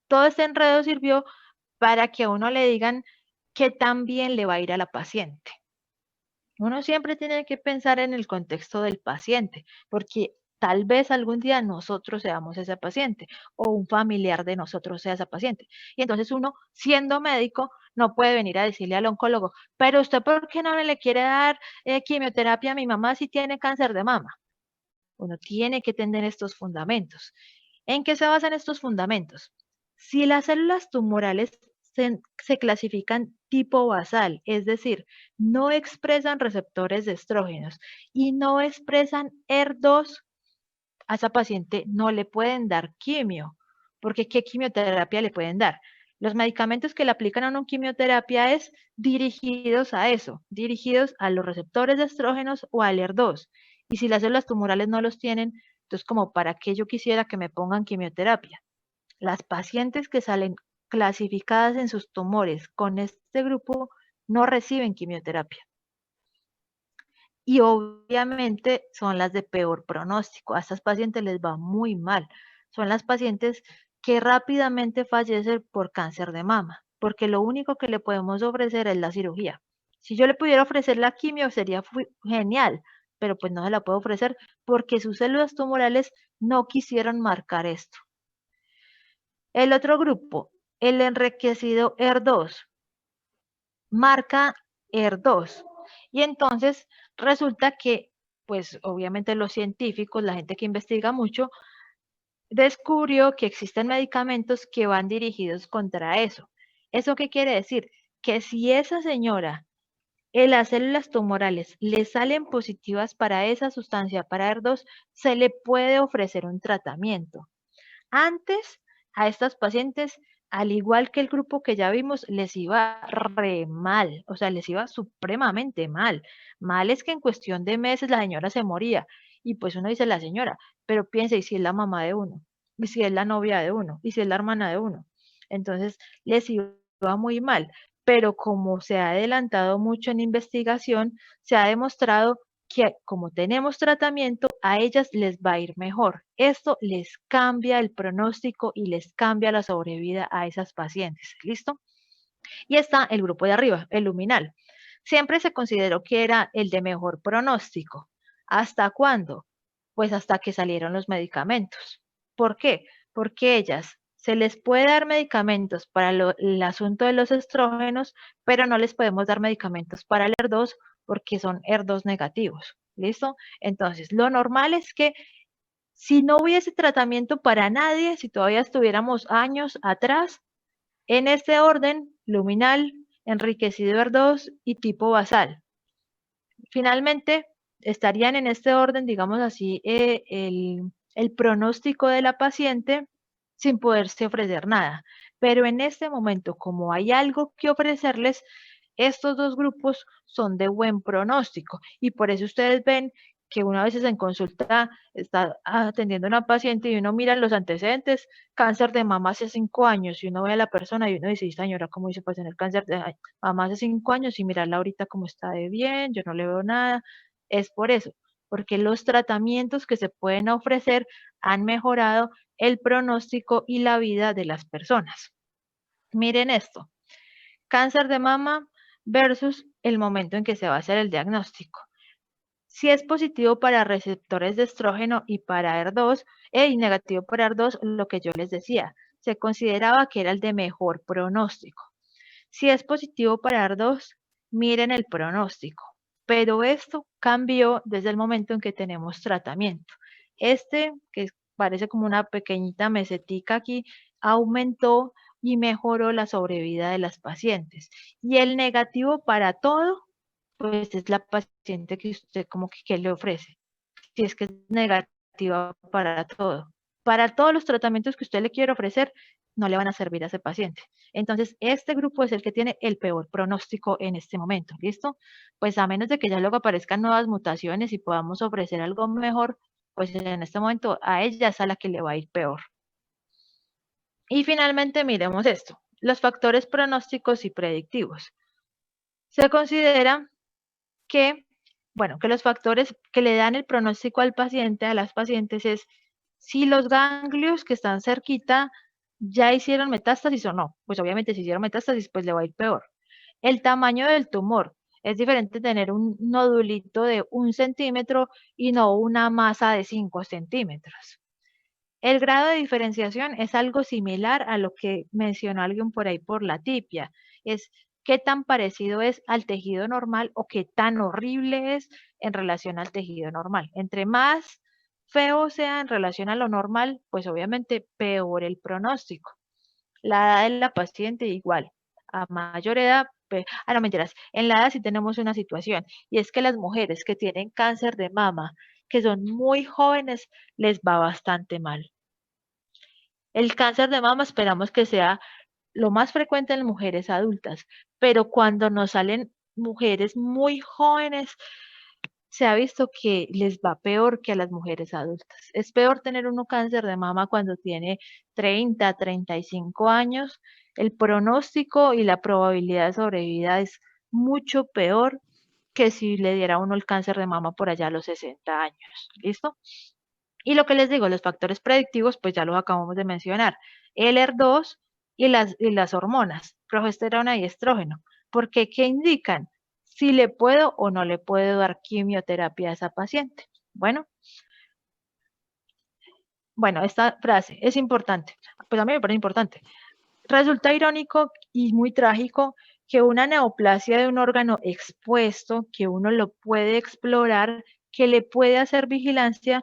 Todo este enredo sirvió para que a uno le digan que también le va a ir a la paciente. Uno siempre tiene que pensar en el contexto del paciente, porque tal vez algún día nosotros seamos ese paciente o un familiar de nosotros sea esa paciente. Y entonces uno, siendo médico, no puede venir a decirle al oncólogo, pero usted, ¿por qué no le quiere dar quimioterapia a mi mamá si tiene cáncer de mama? Uno tiene que tener estos fundamentos. ¿En qué se basan estos fundamentos? Si las células tumorales se clasifican tipo basal, es decir, no expresan receptores de estrógenos y no expresan ER2, a esa paciente no le pueden dar quimio, porque ¿qué quimioterapia le pueden dar? Los medicamentos que le aplican a una quimioterapia es dirigidos a eso, dirigidos a los receptores de estrógenos o al ER2. Y si las células tumorales no los tienen, entonces como para qué yo quisiera que me pongan quimioterapia. Las pacientes que salen clasificadas en sus tumores con este grupo no reciben quimioterapia. Y obviamente son las de peor pronóstico. A estas pacientes les va muy mal. Son las pacientes que rápidamente fallecen por cáncer de mama, porque lo único que le podemos ofrecer es la cirugía. Si yo le pudiera ofrecer la quimio sería genial, pero pues no se la puedo ofrecer porque sus células tumorales no quisieron marcar esto. El otro grupo, el enriquecido ER2, marca ER2. Y entonces resulta que pues obviamente los científicos, la gente que investiga mucho, descubrió que existen medicamentos que van dirigidos contra eso. ¿Eso qué quiere decir? Que si esa señora las células tumorales le salen positivas para esa sustancia, para ER2, se le puede ofrecer un tratamiento. Antes, a estas pacientes, al igual que el grupo que ya vimos, les iba re mal, o sea, les iba supremamente mal. Mal es que en cuestión de meses la señora se moría. Y pues uno dice la señora, pero piensa, ¿y si es la mamá de uno? ¿Y si es la novia de uno? ¿Y si es la hermana de uno? Entonces, les iba muy mal. Pero como se ha adelantado mucho en investigación, se ha demostrado que como tenemos tratamiento, a ellas les va a ir mejor. Esto les cambia el pronóstico y les cambia la sobrevida a esas pacientes. ¿Listo? Y está el grupo de arriba, el luminal. Siempre se consideró que era el de mejor pronóstico. ¿Hasta cuándo? Pues hasta que salieron los medicamentos. ¿Por qué? Porque ellas se les puede dar medicamentos para el asunto de los estrógenos, pero no les podemos dar medicamentos para el ER2 porque son ER2 negativos. ¿Listo? Entonces, lo normal es que si no hubiese tratamiento para nadie, si todavía estuviéramos años atrás, en este orden, luminal, enriquecido ER2 y tipo basal. Finalmente, estarían en este orden, digamos así, el pronóstico de la paciente sin poderse ofrecer nada. Pero en este momento, como hay algo que ofrecerles, estos dos grupos son de buen pronóstico y por eso ustedes ven que una vez en consulta está atendiendo a una paciente y uno mira los antecedentes, cáncer de mama hace 5 años y uno ve a la persona y uno dice, señora, ¿cómo hizo para tener cáncer de mama hace 5 años y mirarla ahorita como está de bien? Yo no le veo nada. Es por eso, porque los tratamientos que se pueden ofrecer han mejorado el pronóstico y la vida de las personas. Miren esto, cáncer de mama versus el momento en que se va a hacer el diagnóstico. Si es positivo para receptores de estrógeno y para ER2 y negativo para ER2, lo que yo les decía, se consideraba que era el de mejor pronóstico. Si es positivo para ER2, miren el pronóstico, pero esto cambió desde el momento en que tenemos tratamiento. Este, que parece como una pequeñita mesetica aquí, aumentó y mejoró la sobrevida de las pacientes. Y el negativo para todo, pues es la paciente que usted como que le ofrece. Si es que es negativa para todo. Para todos los tratamientos que usted le quiere ofrecer, no le van a servir a ese paciente. Entonces, este grupo es el que tiene el peor pronóstico en este momento, ¿listo? Pues a menos de que ya luego aparezcan nuevas mutaciones y podamos ofrecer algo mejor, pues en este momento a ella es a la que le va a ir peor. Y finalmente miremos esto, los factores pronósticos y predictivos. Se considera que, bueno, que los factores que le dan el pronóstico al paciente, a las pacientes, es si los ganglios que están cerquita ya hicieron metástasis o no. Pues obviamente si hicieron metástasis, pues le va a ir peor. El tamaño del tumor. Es diferente tener un nodulito de 1 centímetro y no una masa de 5 centímetros. El grado de diferenciación es algo similar a lo que mencionó alguien por ahí por la tipia. Es qué tan parecido es al tejido normal o qué tan horrible es en relación al tejido normal. Entre más feo sea en relación a lo normal, pues obviamente peor el pronóstico. La edad de la paciente igual. A mayor edad, no mentiras, en la edad sí tenemos una situación y es que las mujeres que tienen cáncer de mama, que son muy jóvenes, les va bastante mal. El cáncer de mama esperamos que sea lo más frecuente en mujeres adultas, pero cuando nos salen mujeres muy jóvenes, se ha visto que les va peor que a las mujeres adultas. Es peor tener uno cáncer de mama cuando tiene 30, 35 años. El pronóstico y la probabilidad de sobrevida es mucho peor que si le diera a uno el cáncer de mama por allá a los 60 años. ¿Listo? Y lo que les digo, los factores predictivos, pues ya los acabamos de mencionar. El ER2 y las hormonas, progesterona y estrógeno. Porque, ¿qué indican? Si le puedo o no le puedo dar quimioterapia a esa paciente. Bueno, esta frase es importante. Pues a mí me parece importante. Resulta irónico y muy trágico que una neoplasia de un órgano expuesto, que uno lo puede explorar, que le puede hacer vigilancia,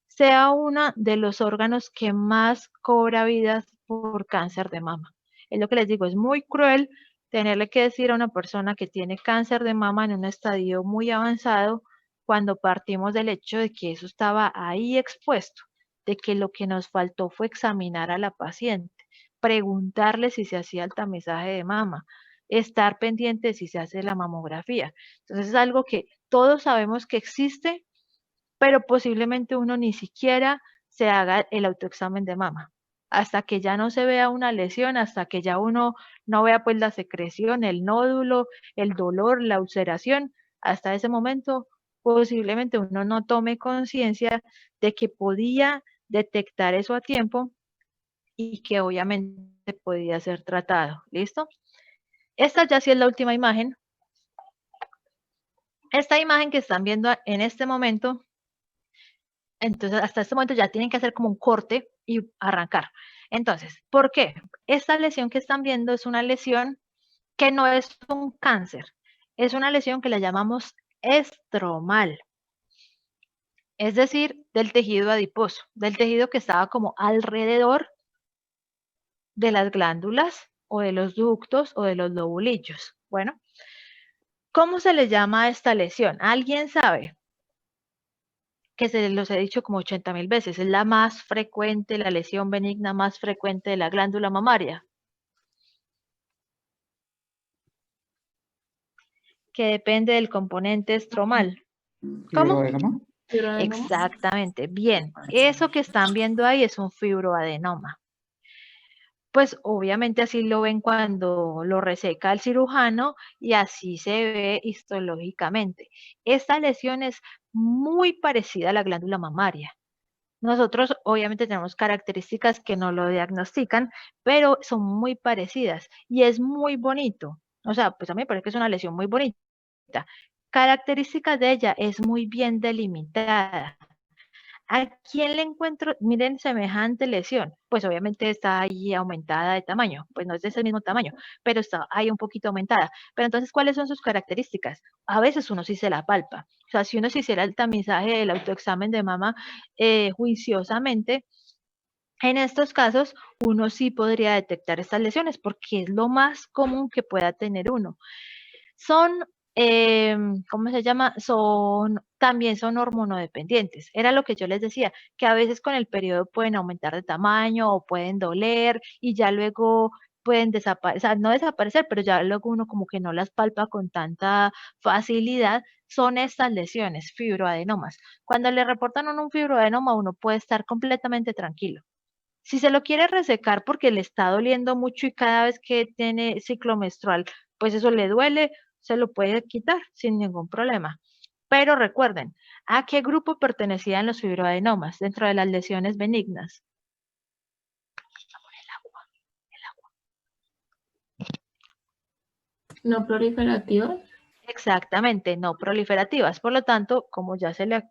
sea uno de los órganos que más cobra vidas por cáncer de mama. Es lo que les digo, es muy cruel tenerle que decir a una persona que tiene cáncer de mama en un estadio muy avanzado cuando partimos del hecho de que eso estaba ahí expuesto, de que lo que nos faltó fue examinar a la paciente, preguntarle si se hacía el tamizaje de mama, estar pendiente de si se hace la mamografía. Entonces es algo que todos sabemos que existe, pero posiblemente uno ni siquiera se haga el autoexamen de mama. Hasta que ya no se vea una lesión, hasta que ya uno no vea pues la secreción, el nódulo, el dolor, la ulceración, hasta ese momento posiblemente uno no tome conciencia de que podía detectar eso a tiempo y que obviamente podía ser tratado. ¿Listo? Esta ya sí es la última imagen. Esta imagen que están viendo en este momento, entonces hasta este momento ya tienen que hacer como un corte y arrancar. Entonces, ¿por qué? Esta lesión que están viendo es una lesión que no es un cáncer, es una lesión que la llamamos estromal, es decir, del tejido adiposo, del tejido que estaba como alrededor de las glándulas o de los ductos o de los lobulillos. Bueno, ¿cómo se le llama a esta lesión? ¿Alguien sabe? Que se los he dicho como 80.000 veces, es la más frecuente, la lesión benigna más frecuente de la glándula mamaria. Que depende del componente estromal. ¿Cómo? Exactamente, bien. Eso que están viendo ahí es un fibroadenoma. Pues obviamente así lo ven cuando lo reseca el cirujano y así se ve histológicamente. Esta lesión es muy parecida a la glándula mamaria. Nosotros obviamente tenemos características que no lo diagnostican, pero son muy parecidas y es muy bonito. O sea, pues a mí me parece que es una lesión muy bonita. Características de ella es muy bien delimitada. ¿A quién le encuentro? Miren, semejante lesión. Pues obviamente está ahí aumentada de tamaño. Pues no es de ese mismo tamaño, pero está ahí un poquito aumentada. Pero entonces, ¿cuáles son sus características? A veces uno sí se la palpa. O sea, si uno se hiciera el tamizaje del autoexamen de mama juiciosamente, en estos casos uno sí podría detectar estas lesiones porque es lo más común que pueda tener uno. Son ¿cómo se llama? También son hormonodependientes. Era lo que yo les decía, que a veces con el periodo pueden aumentar de tamaño o pueden doler y ya luego pueden desaparecer, o sea, no desaparecer, pero ya luego uno como que no las palpa con tanta facilidad. Son estas lesiones, fibroadenomas. Cuando le reportan a uno un fibroadenoma, uno puede estar completamente tranquilo. Si se lo quiere resecar porque le está doliendo mucho y cada vez que tiene ciclo menstrual, pues eso le duele, se lo puede quitar sin ningún problema. Pero recuerden, ¿a qué grupo pertenecían los fibroadenomas dentro de las lesiones benignas? ¿No proliferativas? Exactamente, no proliferativas. Por lo tanto, como ya se le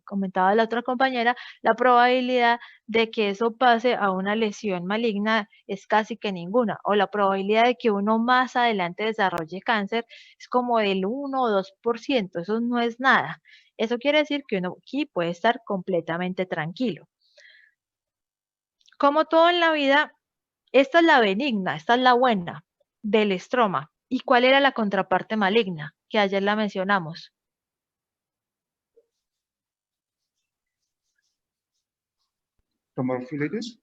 comentaba a la otra compañera, la probabilidad de que eso pase a una lesión maligna es casi que ninguna, o la probabilidad de que uno más adelante desarrolle cáncer es como del 1 o 2%, eso no es nada. Eso quiere decir que uno aquí puede estar completamente tranquilo. Como todo en la vida, esta es la benigna, esta es la buena del estroma. ¿Y cuál era la contraparte maligna? Que ayer la mencionamos. ¿Tumor filoides?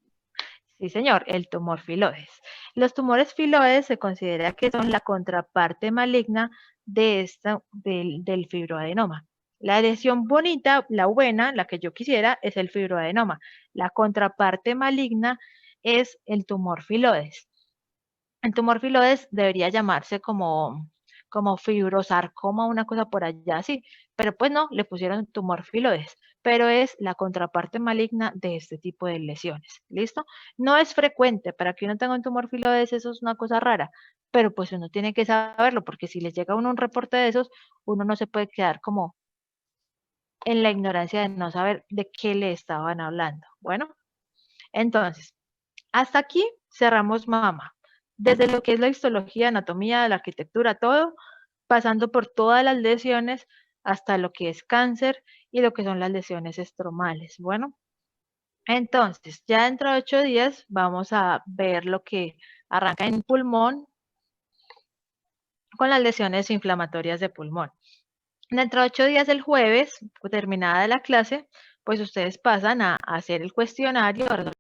Sí, señor, el tumor filoides. Los tumores filoides se considera que son la contraparte maligna de del fibroadenoma. La lesión bonita, la buena, la que yo quisiera, es el fibroadenoma. La contraparte maligna es el tumor filoides. El tumor filoides debería llamarse como fibrosarcoma, una cosa por allá así, pero pues no, le pusieron tumor filoides, pero es la contraparte maligna de este tipo de lesiones, ¿listo? No es frecuente, para que uno tenga un tumor filoides eso es una cosa rara, pero pues uno tiene que saberlo, porque si les llega a uno un reporte de esos, uno no se puede quedar como en la ignorancia de no saber de qué le estaban hablando. Bueno, entonces, hasta aquí cerramos mama. Desde lo que es la histología, anatomía, la arquitectura, todo, pasando por todas las lesiones hasta lo que es cáncer y lo que son las lesiones estromales. Bueno, entonces ya dentro de 8 días vamos a ver lo que arranca en pulmón con las lesiones inflamatorias de pulmón. Dentro de 8 días, el jueves, terminada la clase, pues ustedes pasan a hacer el cuestionario, a resolver